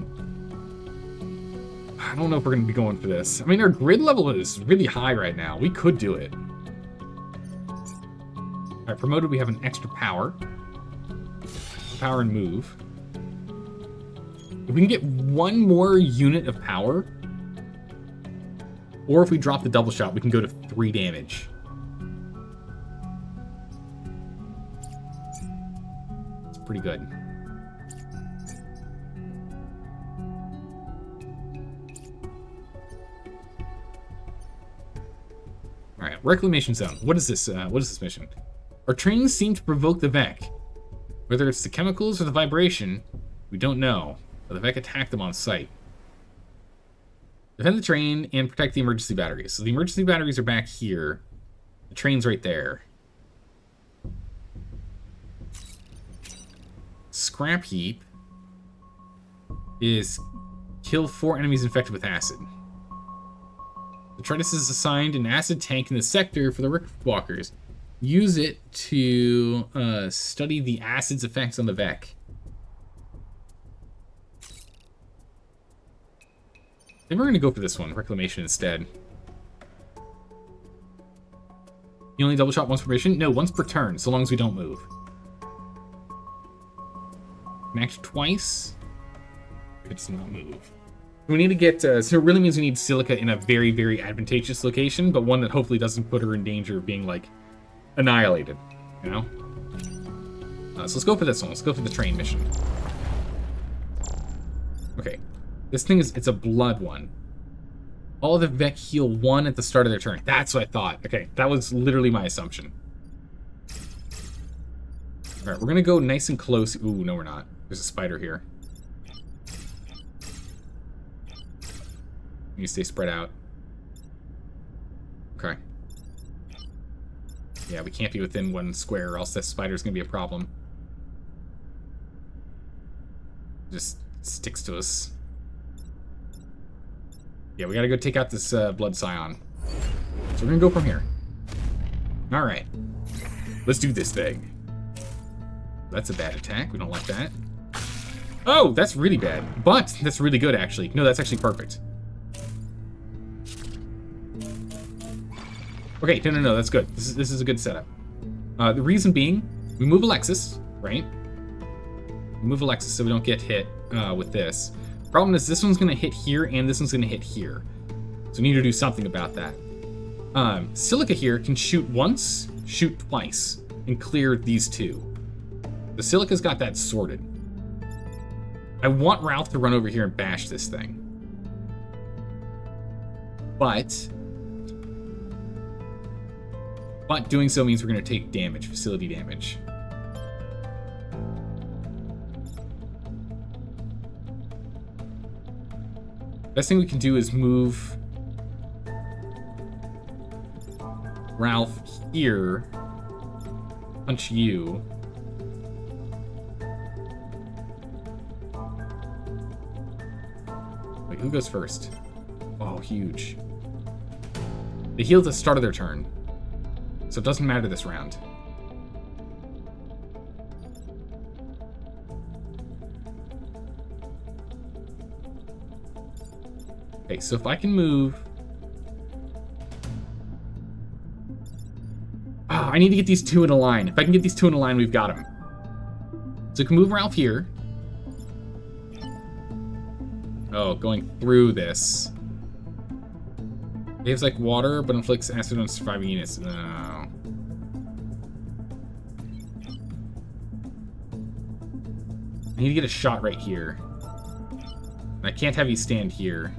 [SPEAKER 1] I don't know if we're going to be going for this. I mean, our grid level is really high right now. We could do it. All right, promoted, we have an extra power. Power and move. If we can get 1 more unit of power, or if we drop the double shot, we can go to 3 damage. It's pretty good. All right, Reclamation Zone. What is this? What is this mission? Our trains seem to provoke the Vec. Whether it's the chemicals or the vibration, we don't know. But the Vec attacked them on sight. Defend the train and protect the emergency batteries. So the emergency batteries are back here. The train's right there. Scrap heap is kill 4 enemies infected with acid. The Detritus is assigned an acid tank in the sector for the Rickwalkers. Use it to study the acid's effects on the Vec. I think we're going to go for this one, Reclamation instead. You only double shot once per mission? No, once per turn, so long as we don't move. Can act twice. It's not move. We need to get, so it really means we need Silica in a very, very advantageous location, but one that hopefully doesn't put her in danger of being, like, annihilated, you know? So let's go for this one. Let's go for the train mission. Okay. This thing is, it's a blood one. All the Vec heal 1 at the start of their turn. That's what I thought. Okay, that was literally my assumption. Alright, we're gonna go nice and close. Ooh, no we're not. There's a spider here. You stay spread out. Okay. Yeah, we can't be within 1 square or else this spider's gonna be a problem. Just sticks to us. Yeah, we gotta go take out this blood scion. So we're gonna go from here. Alright. Let's do this thing. That's a bad attack. We don't like that. Oh, that's really bad. But that's really good, actually. No, that's actually perfect. Okay, no, that's good. This is a good setup. The reason being, we move Alexis, right? We move Alexis so we don't get hit with this. Problem is, this one's going to hit here, and this one's going to hit here. So we need to do something about that. Silica here can shoot once, shoot twice, and clear these 2. The Silica's got that sorted. I want Ralph to run over here and bash this thing. But doing so means we're going to take damage, facility damage. Best thing we can do is move Ralph here, punch you. Wait, who goes first? Oh, huge. They heal at the start of their turn, so it doesn't matter this round. Okay, so if I can move... Oh, I need to get these 2 in a line. If I can get these 2 in a line, we've got them. So I can move Ralph here. Oh, going through this. Behaves like water, but inflicts acid on surviving units. No. I need to get a shot right here. I can't have you stand here.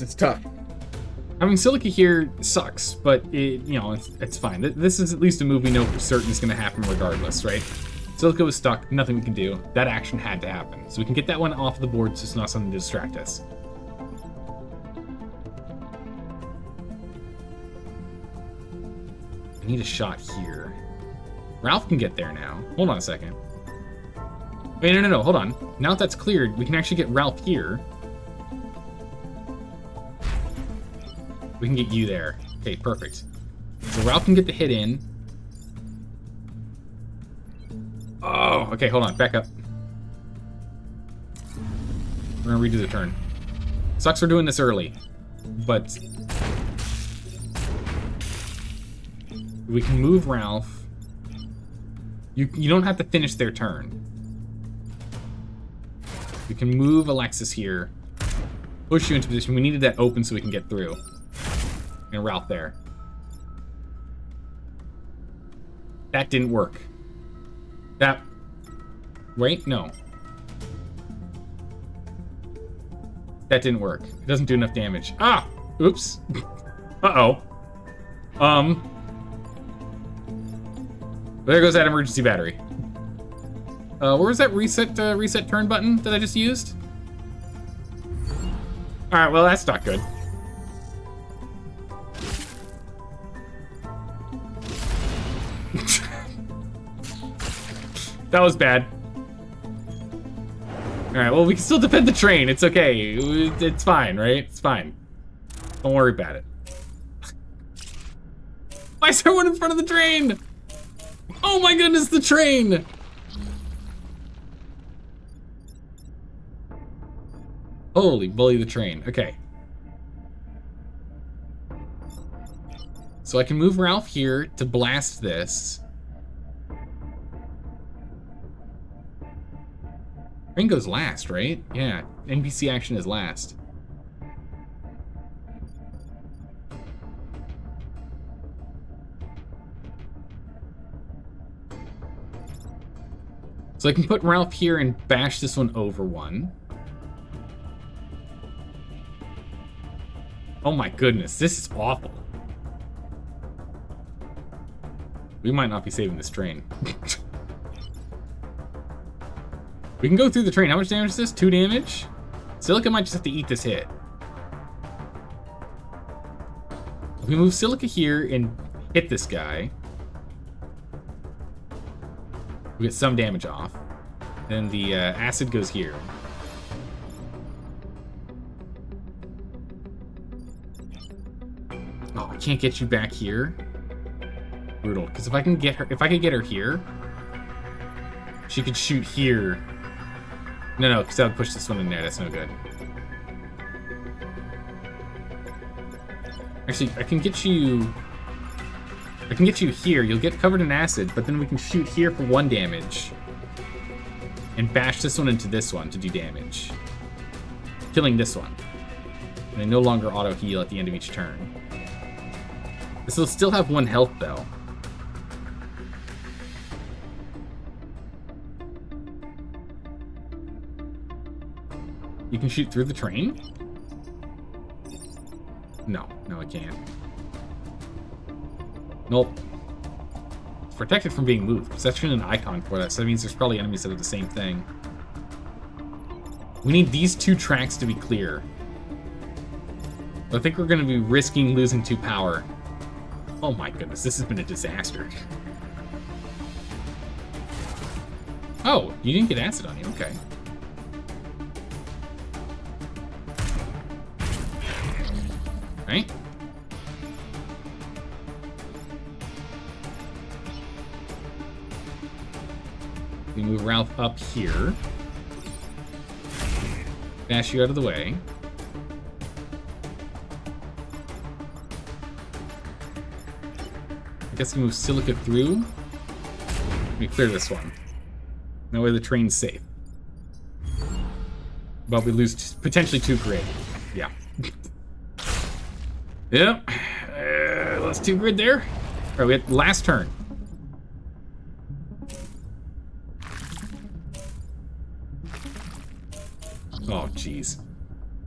[SPEAKER 1] It's tough. Having Silica here sucks, but it's fine. This is at least a move we know for certain is going to happen regardless, right? Silica was stuck, nothing we can do. That action had to happen. So we can get that one off the board so it's not something to distract us. I need a shot here. Ralph can get there now. Hold on a second. Wait, no, hold on. Now that that's cleared, we can actually get Ralph here. We can get you there. Okay, perfect. So Ralph can get the hit in. Oh, okay, hold on. Back up. We're gonna redo the turn. Sucks for doing this early, but we can move Ralph. You don't have to finish their turn. We can move Alexis here. Push you into position. We needed that open so we can get through. And Ralph there. That didn't work. That... Wait, no. That didn't work. It doesn't do enough damage. Ah! Oops. Uh-oh. There goes that emergency battery. Where was that reset turn button that I just used? Alright, well, that's not good. That was bad. Alright, well, we can still defend the train. It's okay. It's fine, right? It's fine. Don't worry about it. Why is everyone in front of the train? Oh my goodness, the train! Holy bully, the train. Okay. So I can move Ralph here to blast this. Train goes last, right? Yeah, NPC action is last. So I can put Ralph here and bash this one over one. Oh my goodness, this is awful. We might not be saving this train. We can go through the train. How much damage is this? 2 damage? Silica might just have to eat this hit. If we move Silica here and hit this guy, we get some damage off. Then the acid goes here. Oh, I can't get you back here. Brutal. Because if I can get her here, she could shoot here. No, because that would push this one in there. That's no good. Actually, I can get you here. You'll get covered in acid, but then we can shoot here for 1 damage. And bash this one into this one to do damage. Killing this one. And they no longer auto-heal at the end of each turn. This will still have 1 health, though. You can shoot through the train? No, I can't. Nope. It's protected from being moved. Because that's an icon for that, so that means there's probably enemies that are the same thing. We need these 2 tracks to be clear. I think we're going to be risking losing 2 power. Oh my goodness, this has been a disaster. Oh, you didn't get acid on you, okay. Right? We move Ralph up here. Dash you out of the way. I guess we move Silica through. Let me clear this one. That way the train's safe. But we lose potentially 2 grid. Yeah. Yep. Lost 2 grid there. All right, we had last turn. Oh, jeez.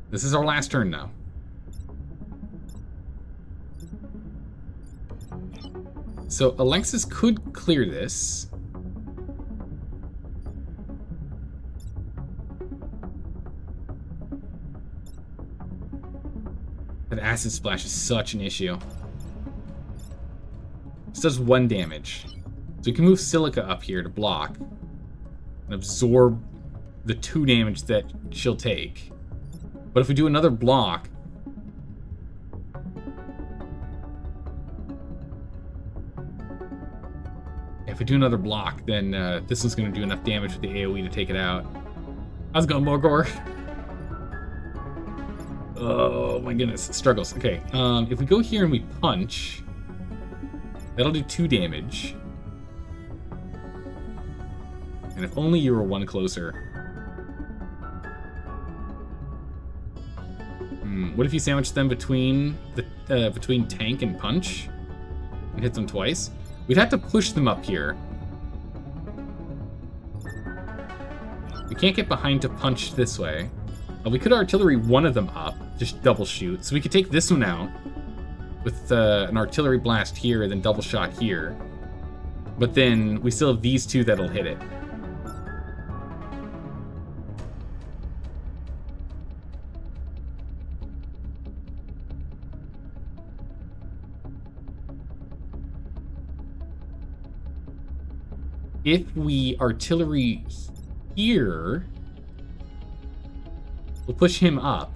[SPEAKER 1] This is our last turn now. So Alexis could clear this. That acid splash is such an issue. This does 1 damage. So we can move Silica up here to block and absorb the 2 damage that she'll take. But if we do another block, then this one's going to do enough damage with the AoE to take it out. How's it going, Morgor? Oh my goodness, struggles. Okay, if we go here and we punch, that'll do 2 damage. And if only you were one closer. What if you sandwich them between between tank and punch and hit them twice? We'd have to push them up here. We can't get behind to punch this way. We could artillery one of them up, just double shoot. So we could take this one out with an artillery blast here, then double shot here. But then we still have these two that'll hit it. If we artillery here, we'll push him up,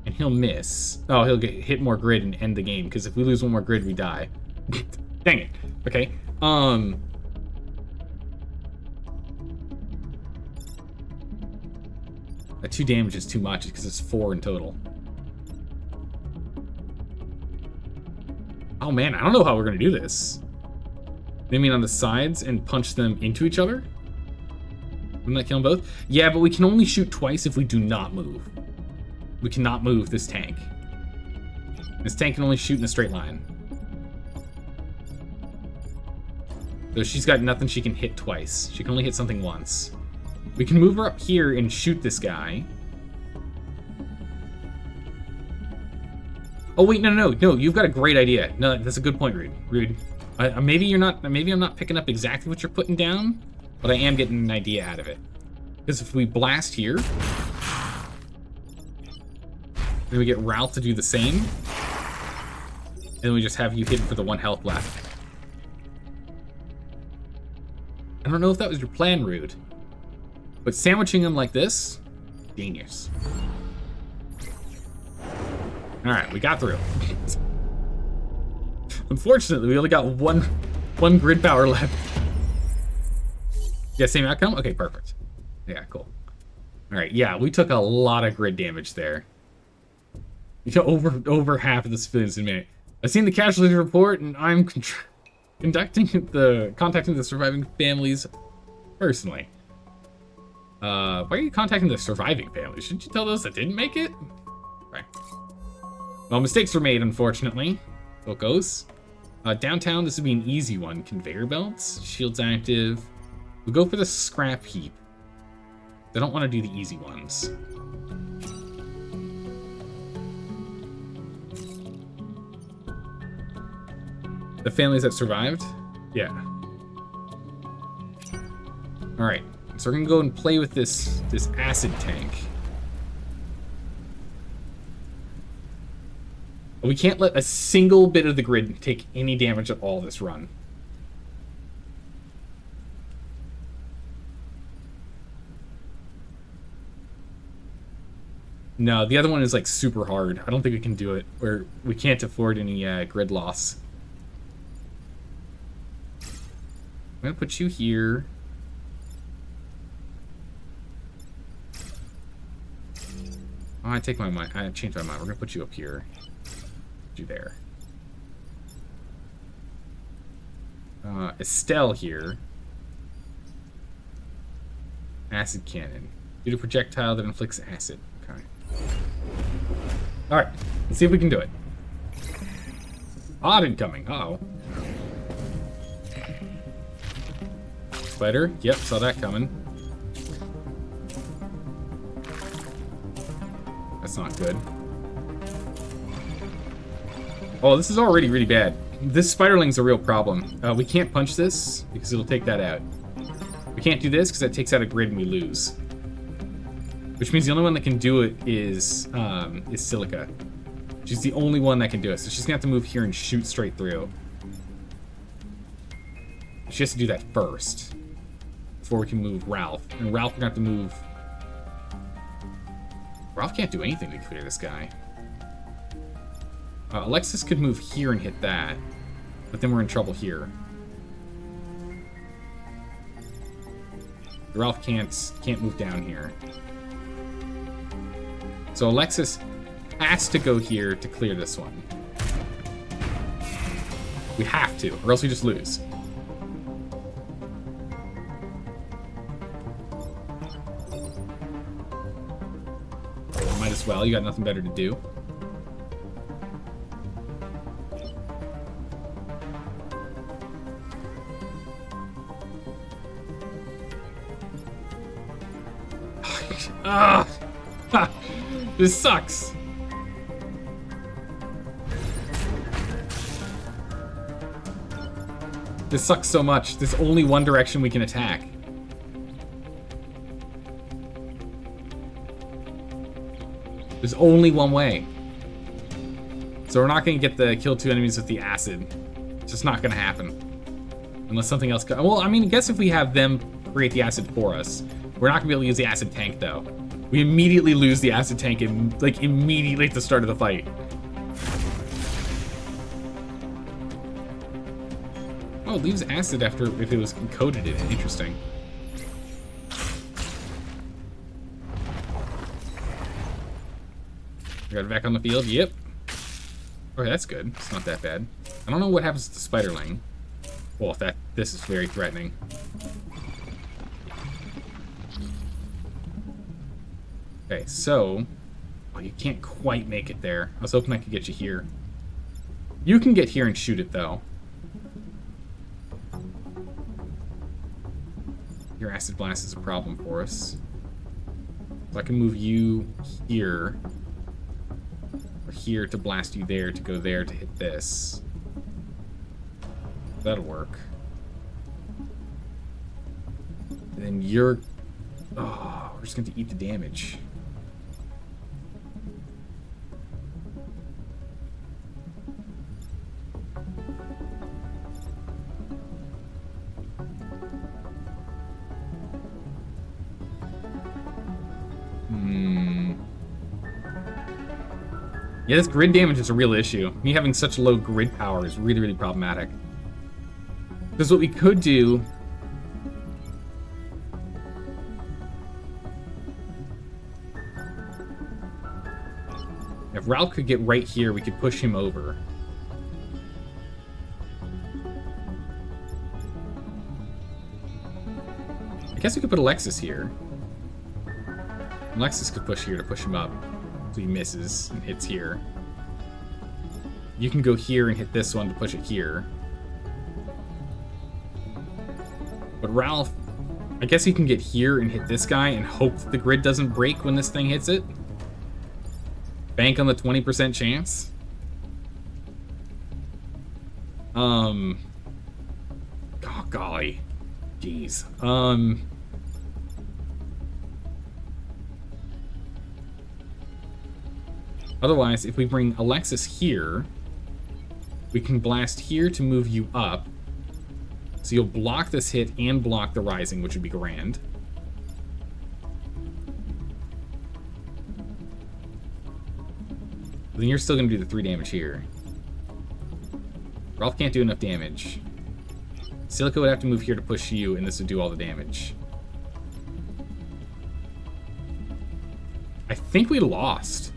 [SPEAKER 1] and he'll miss. Oh, he'll get hit more grid and end the game, because if we lose one more grid, we die. Dang it. Okay. 2 damage is too much, because it's 4 in total. Oh man, I don't know how we're gonna do this. Maybe on the sides and punch them into each other? Wouldn't that kill them both? Yeah, but we can only shoot twice if we do not move. We cannot move this tank. This tank can only shoot in a straight line. So she's got nothing she can hit twice. She can only hit something once. We can move her up here and shoot this guy. Oh wait, no, you've got a great idea. No, that's a good point, Rude. Maybe I'm not picking up exactly what you're putting down, but I am getting an idea out of it. Because if we blast here, then we get Ralph to do the same, and then we just have you hit for the 1 health left. I don't know if that was your plan, Rude, but sandwiching them like this, genius. All right, we got through. Unfortunately, we only got one grid power left. Yeah, same outcome? Okay, perfect. Yeah, cool. All right, yeah, we took a lot of grid damage there. You know, over half of the civilians in a minute. I've seen the casualty report, and I'm contacting the surviving families personally. Why are you contacting the surviving families? Shouldn't you tell those that didn't make it? Right. Well, mistakes were made, unfortunately. So it goes. Downtown, this would be an easy one. Conveyor belts, shields active. We'll go for the scrap heap. I don't want to do the easy ones. The families that survived? Yeah. Alright, so we're gonna go and play with this acid tank. We can't let a single bit of the grid take any damage at all this run. No, the other one is like super hard. I don't think we can do it, or we can't afford any grid loss. I'm gonna put you here. Oh, I changed my mind. We're gonna put you up here. You there. Estelle here. Acid cannon. Shoot a projectile that inflicts acid. Okay. Alright, let's see if we can do it. Odd incoming. Uh-oh. Spider. Yep, saw that coming. That's not good. Oh, this is already really bad. This spiderling's a real problem. We can't punch this because it'll take that out. We can't do this because that takes out a grid and we lose. Which means the only one that can do it is Silica. She's the only one that can do it, so she's gonna have to move here and shoot straight through. She has to do that first before we can move Ralph. And Ralph, we're gonna have to move. Ralph can't do anything to clear this guy. Alexis could move here and hit that, but then we're in trouble here. Ralph can't move down here. So Alexis has to go here to clear this one. We have to, or else we just lose. might as well. You got nothing better to do. Ah! This sucks. This sucks so much. There's only one direction we can attack. There's only one way. So we're not going to get the kill 2 enemies with the acid. It's just not going to happen. Unless something else... Well, I mean, I guess if we have them create the acid for us. We're not going to be able to use the acid tank, though. We immediately lose the acid tank, like, immediately at the start of the fight. Oh, it leaves acid after if it was coated in it. Interesting. We got it back on the field. Yep. Okay, that's good. It's not that bad. I don't know what happens to the spiderling. Well, this is very threatening. Okay, so... Oh, you can't quite make it there. I was hoping I could get you here. You can get here and shoot it, though. Your acid blast is a problem for us. So I can move you here. Or here to blast you there, to go there to hit this. That'll work. And then you're... Oh, we're just going to eat the damage. Yeah, this grid damage is a real issue. Me having such low grid power is really, really problematic. Because what we could do... If Ralph could get right here, we could push him over. I guess we could put Alexis here. Alexis could push here to push him up. So he misses and hits here. You can go here and hit this one to push it here. But Ralph, I guess he can get here and hit this guy and hope that the grid doesn't break when this thing hits it. Bank on the 20% chance. Oh, golly. Jeez. Otherwise, if we bring Alexis here, we can blast here to move you up. So you'll block this hit and block the rising, which would be grand. But then you're still going to do the 3 damage here. Ralph can't do enough damage. Silica would have to move here to push you, and this would do all the damage. I think we lost.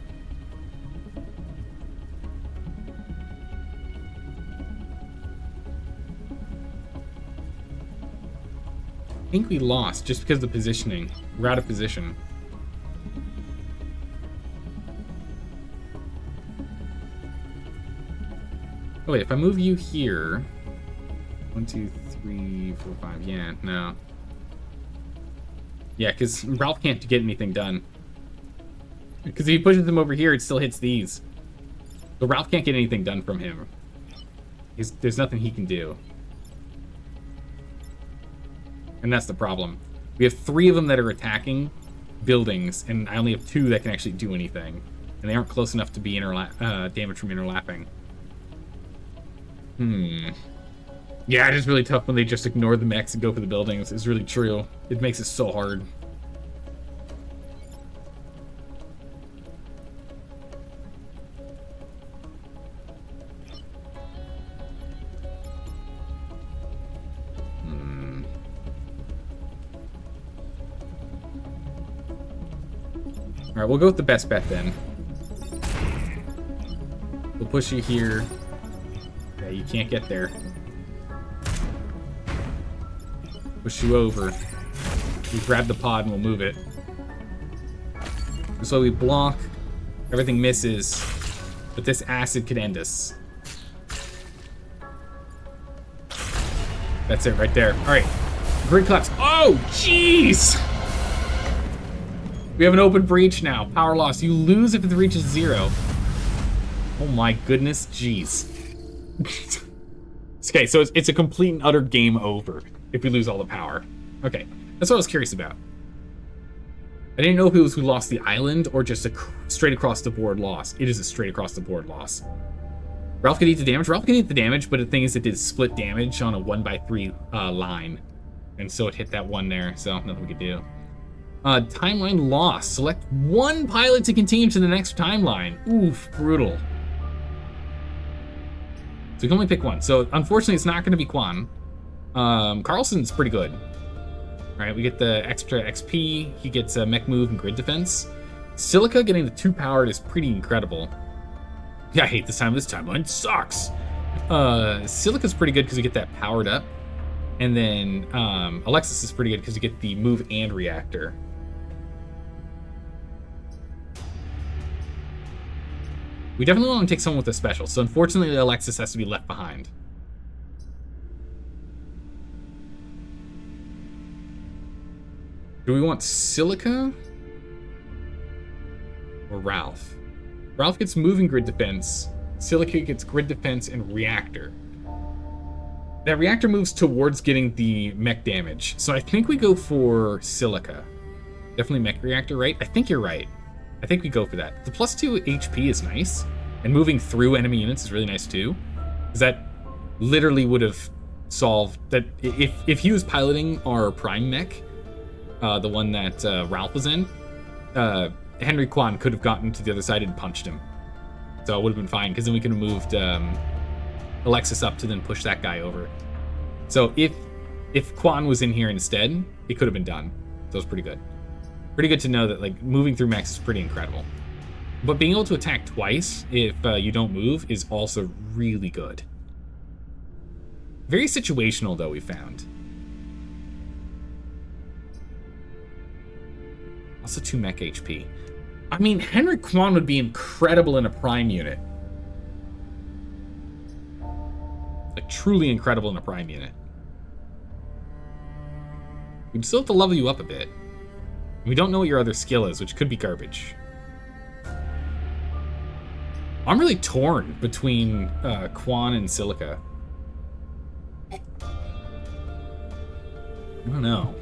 [SPEAKER 1] I think we lost just because of the positioning. We're out of position. Oh wait, if I move you here... 1, 2, 3, 4, 5, yeah, no. Yeah, because Ralph can't get anything done. Because if he pushes them over here, it still hits these. So Ralph can't get anything done from him. There's nothing he can do. And that's the problem. We have 3 of them that are attacking buildings, and I only have 2 that can actually do anything. And they aren't close enough to be damage from interlapping. Yeah, it is really tough when they just ignore the mechs and go for the buildings. It's really true. It makes it so hard. Alright, we'll go with the best bet then. We'll push you here. Yeah, you can't get there. Push you over. We grab the pod and we'll move it. So we block Everything misses, but this acid could end us. That's it right there. All right, grid collapse. Oh, jeez! We have an open breach now. Power loss. You lose if it reaches 0. Oh my goodness, jeez. Okay, so it's a complete and utter game over if we lose all the power. Okay, that's what I was curious about. I didn't know if it was who lost the island or just a straight across the board loss. It is a straight across the board loss. Ralph can eat the damage. Ralph can eat the damage, but the thing is it did split damage on a 1x3 line. And so it hit that one there, so nothing we could do. Timeline loss. Select one pilot to continue to the next timeline. Oof, brutal. So we can only pick one. So unfortunately, it's not going to be Quan. Carlson's pretty good. All right, we get the extra XP. He gets a mech move and grid defense. Silica getting the 2 powered is pretty incredible. Yeah, I hate this time. This timeline sucks. Silica's pretty good because you get that powered up. And then Alexis is pretty good because you get the move and reactor. We definitely want to take someone with a special, so unfortunately Alexis has to be left behind. Do we want Silica or Ralph? Ralph gets moving grid defense, Silica gets grid defense and reactor. That reactor moves towards getting the mech damage, so I think we go for Silica. Definitely mech reactor, right? I think you're right. I think we go for that. The +2 HP is nice, and moving through enemy units is really nice too, because that literally would have solved that. If he was piloting our prime mech, the one that Ralph was in, Henry Kwan could have gotten to the other side and punched him, so it would have been fine, because then we could have moved Alexis up to then push that guy over. So if Kwan was in here instead, it could have been done. So it was pretty good. Pretty good to know that like moving through mechs is pretty incredible. But being able to attack twice if you don't move is also really good. Very situational though, we found. Also 2 mech HP. I mean, Henry Kwan would be incredible in a prime unit. Like truly incredible in a prime unit. We'd still have to level you up a bit. We don't know what your other skill is, which could be garbage. I'm really torn between Quan and Silica. I don't know.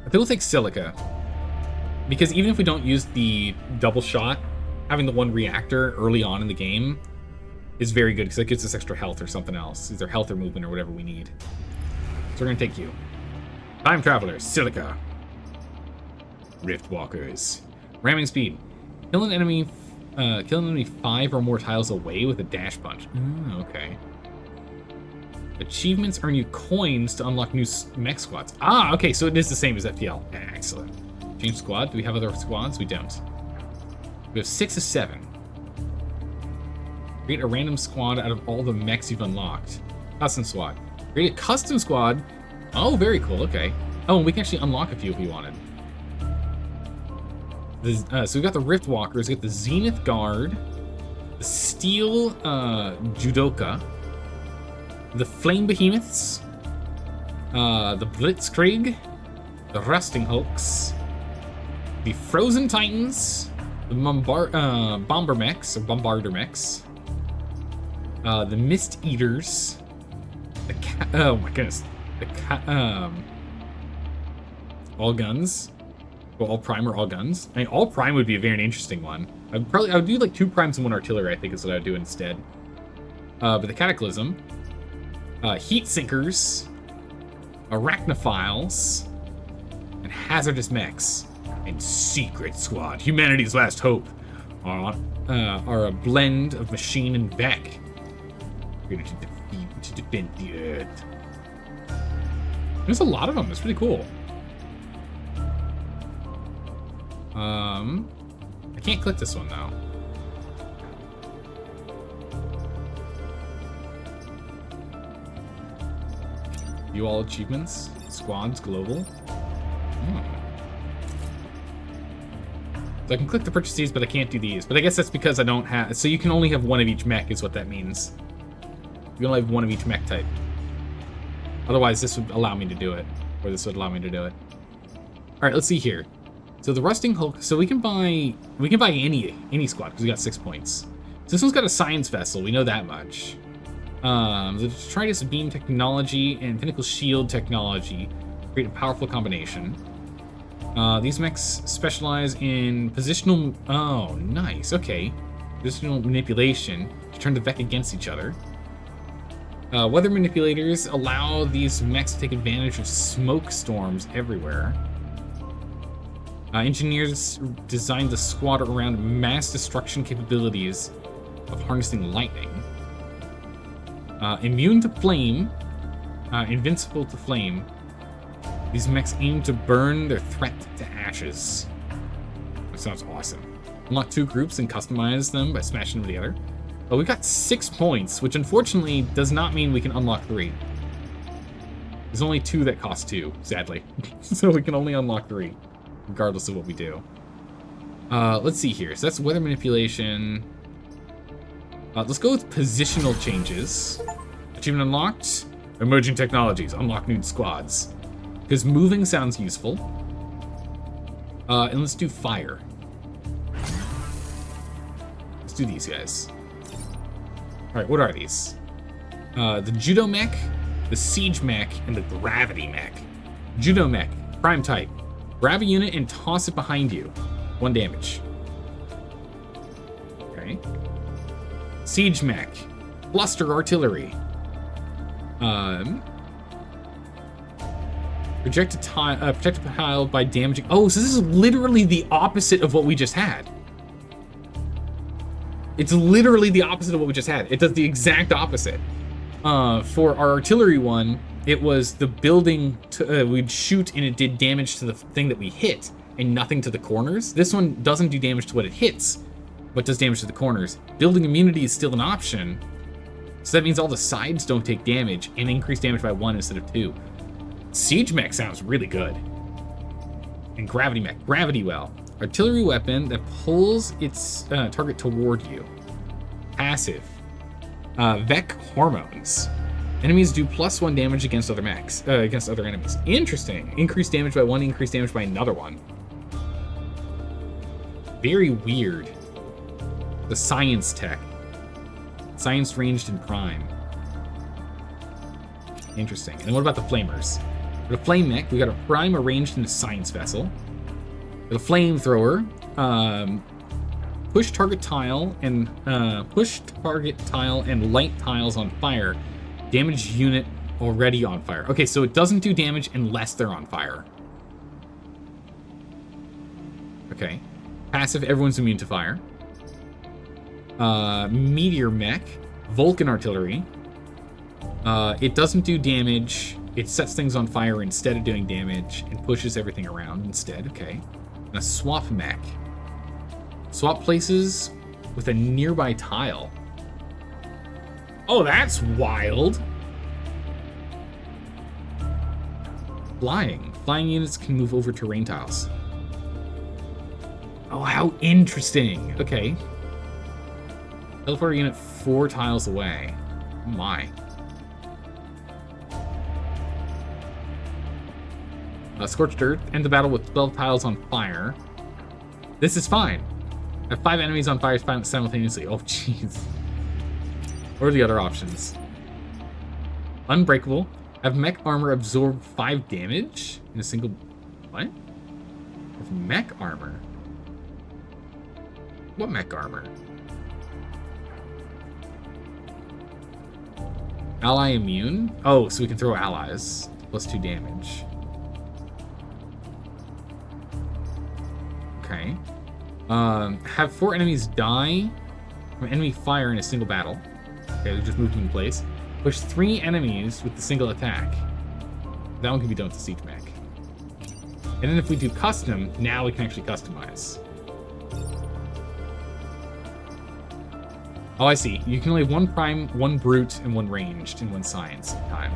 [SPEAKER 1] I think we'll take Silica. Because even if we don't use the double shot, having the 1 reactor early on in the game is very good, because that gives us extra health or something else. Either health or movement or whatever we need. So we're going to take you. Time Travelers, Silica. Rift Walkers. Ramming speed. Kill an enemy 5 or more tiles away with a dash punch. Okay. Achievements earn you coins to unlock new mech squads. Ah, okay, so it is the same as FTL. Excellent. Change squad. Do we have other squads? We don't. We have 6 of 7. Create a random squad out of all the mechs you've unlocked. Custom squad. Create a custom squad. Oh, very cool. Okay. Oh, and we can actually unlock a few if we wanted. So we've got the Rift Walkers. We've got the Zenith Guard. The Steel Judoka. The Flame Behemoths. The Blitzkrieg. The Rusting Hulks. The Frozen Titans. The Bomber Mechs, or Bombarder Mechs. The Mist Eaters. Oh my goodness. All guns. Well, all prime or all guns. I mean, all prime would be a very interesting one. I would do like 2 primes and 1 artillery, I think is what I would do instead. But the Cataclysm. Heat Sinkers. Arachnophiles. And Hazardous Mechs. And Secret Squad. Humanity's last hope. Are a blend of machine and Vec. Created to defend the Earth. There's a lot of them. It's pretty cool. I can't click this one though. View all achievements. Squads global. So I can click to purchase these, but I can't do these. But I guess that's because I don't have... So you can only have one of each mech is what that means. You can only have one of each mech type. Otherwise, this would allow me to do it. Or this would allow me to do it. Alright, let's see here. So the Rusting Hulk... So we can buy any squad, because we got 6 points. So this one's got a Science Vessel, we know that much. The Detritus Beam Technology and Pinnacle Shield Technology create a powerful combination. These mechs specialize in positional... Oh, nice. Okay. Positional manipulation to turn the Vec against each other. Weather manipulators allow these mechs to take advantage of smoke storms everywhere. Engineers designed the squad around mass destruction capabilities of harnessing lightning. Immune to flame. Invincible to flame. These mechs aim to burn their threat to ashes. That sounds awesome. Unlock 2 groups and customize them by smashing them together. Oh, we got 6 points, which unfortunately does not mean we can unlock 3. There's only 2 that cost 2, sadly. So we can only unlock 3, regardless of what we do. Let's see here. So that's weather manipulation. Let's go with positional changes. Achievement unlocked. Emerging technologies. Unlock new squads. Because moving sounds useful. And let's do fire. Let's do these guys. Alright, what are these? The Judo Mech, the Siege Mech, and the Gravity Mech. Judo Mech, prime type. Grab a unit and toss it behind you. 1 damage. Okay. Siege Mech, Bluster Artillery. Projectile by damaging... Oh, so this is literally the opposite of what we just had. It's literally the opposite of what we just had. It does the exact opposite. For our artillery one, it was the building... we'd shoot and it did damage to the thing that we hit and nothing to the corners. This one doesn't do damage to what it hits, but does damage to the corners. Building immunity is still an option. So that means all the sides don't take damage and increase damage by 1 instead of 2. Siege Mech sounds really good. And Gravity Mech, Gravity Well. Artillery weapon that pulls its target toward you. Passive. Vec Hormones. Enemies do +1 damage against other mechs, against other enemies. Interesting. Increased damage by 1, increased damage by another 1. Very weird. The Science Tech. Science ranged in prime. Interesting. And what about the Flamers? For the Flame Mech, we got a prime arranged in a Science Vessel. For the Flamethrower, push target tile and light tiles on fire. Damage unit already on fire. Okay, so it doesn't do damage unless they're on fire. Okay. Passive, everyone's immune to fire. Meteor Mech, Vulcan Artillery. It doesn't do damage. It sets things on fire instead of doing damage and pushes everything around instead. Okay. And a Swap Mech. Swap places with a nearby tile. Oh, that's wild. Flying. Flying units can move over terrain tiles. Oh, how interesting. Okay. Teleport unit 4 tiles away. Oh my. Scorched Earth. End the battle with 12 tiles on fire. This is fine. Have 5 enemies on fire simultaneously. Oh, jeez. What are the other options? Unbreakable. Have mech armor absorb 5 damage in a single... What? Have mech armor? What mech armor? Ally immune? Oh, so we can throw allies. +2 damage. Okay. Have 4 enemies die from enemy fire in a single battle. Okay, we just moved them in place. Push 3 enemies with the single attack. That one can be done with the Siege Mech. And then if we do custom, now we can actually customize. Oh, I see. You can only have 1 prime, 1 brute, and 1 ranged, and 1 science at a time.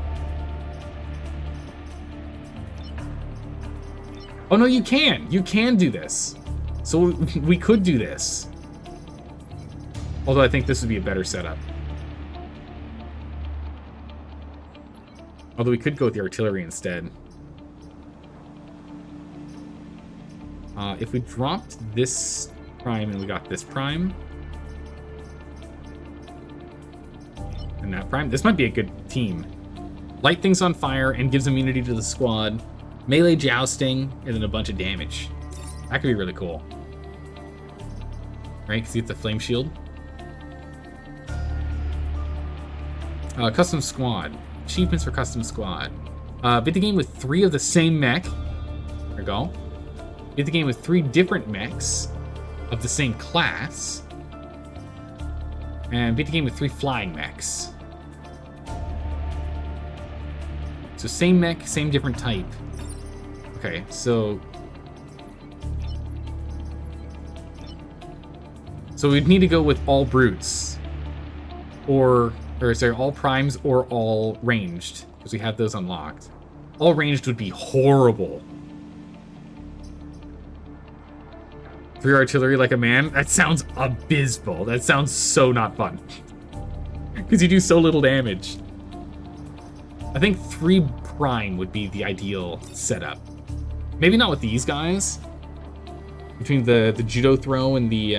[SPEAKER 1] Oh, no, you can. You can do this. So we could do this. Although I think this would be a better setup. Although we could go with the artillery instead. If we dropped this prime and we got this prime. And that prime. This might be a good team. Light things on fire and gives immunity to the squad. Melee jousting and then a bunch of damage. That could be really cool. Right? Because you get the flame shield. Custom squad. Achievements for custom squad. Beat the game with 3 of the same mech. There we go. Beat the game with 3 different mechs of the same class. And beat the game with 3 flying mechs. So same mech, same different type. Okay, so we'd need to go with all brutes. Or sorry, all primes or all ranged, because we have those unlocked. All ranged would be horrible. 3 artillery like a man? That sounds abysmal. That sounds so not fun. Because you do so little damage. I think 3 prime would be the ideal setup. Maybe not with these guys. Between the judo throw and the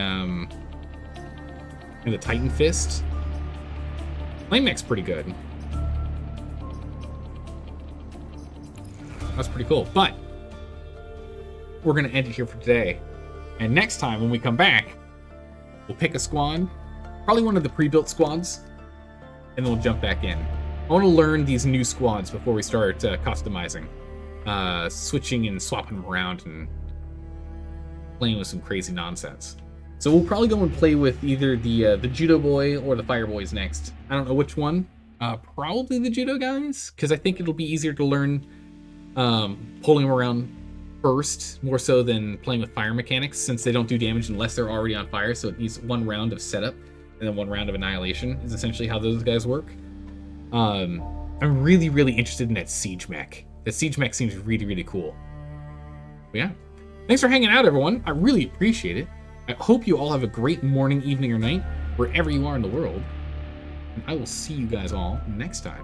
[SPEAKER 1] Titan fist. Flame mech's pretty good. That's pretty cool. But we're gonna end it here for today. And next time when we come back, we'll pick a squad, probably one of the pre-built squads, and then we'll jump back in. I want to learn these new squads before we start customizing, switching and swapping them around and playing with some crazy nonsense. So we'll probably go and play with either the judo boy or the fire boys next. I don't know which one. Probably the judo guys, because I think it'll be easier to learn pulling them around first, more so than playing with fire mechanics, since they don't do damage unless they're already on fire. So it needs 1 round of setup and then 1 round of annihilation is essentially how those guys work. I'm really, really interested in that siege mech. That siege mech seems really, really cool. But yeah, thanks for hanging out, everyone. I really appreciate it. I hope you all have a great morning, evening, or night, wherever you are in the world. And I will see you guys all next time.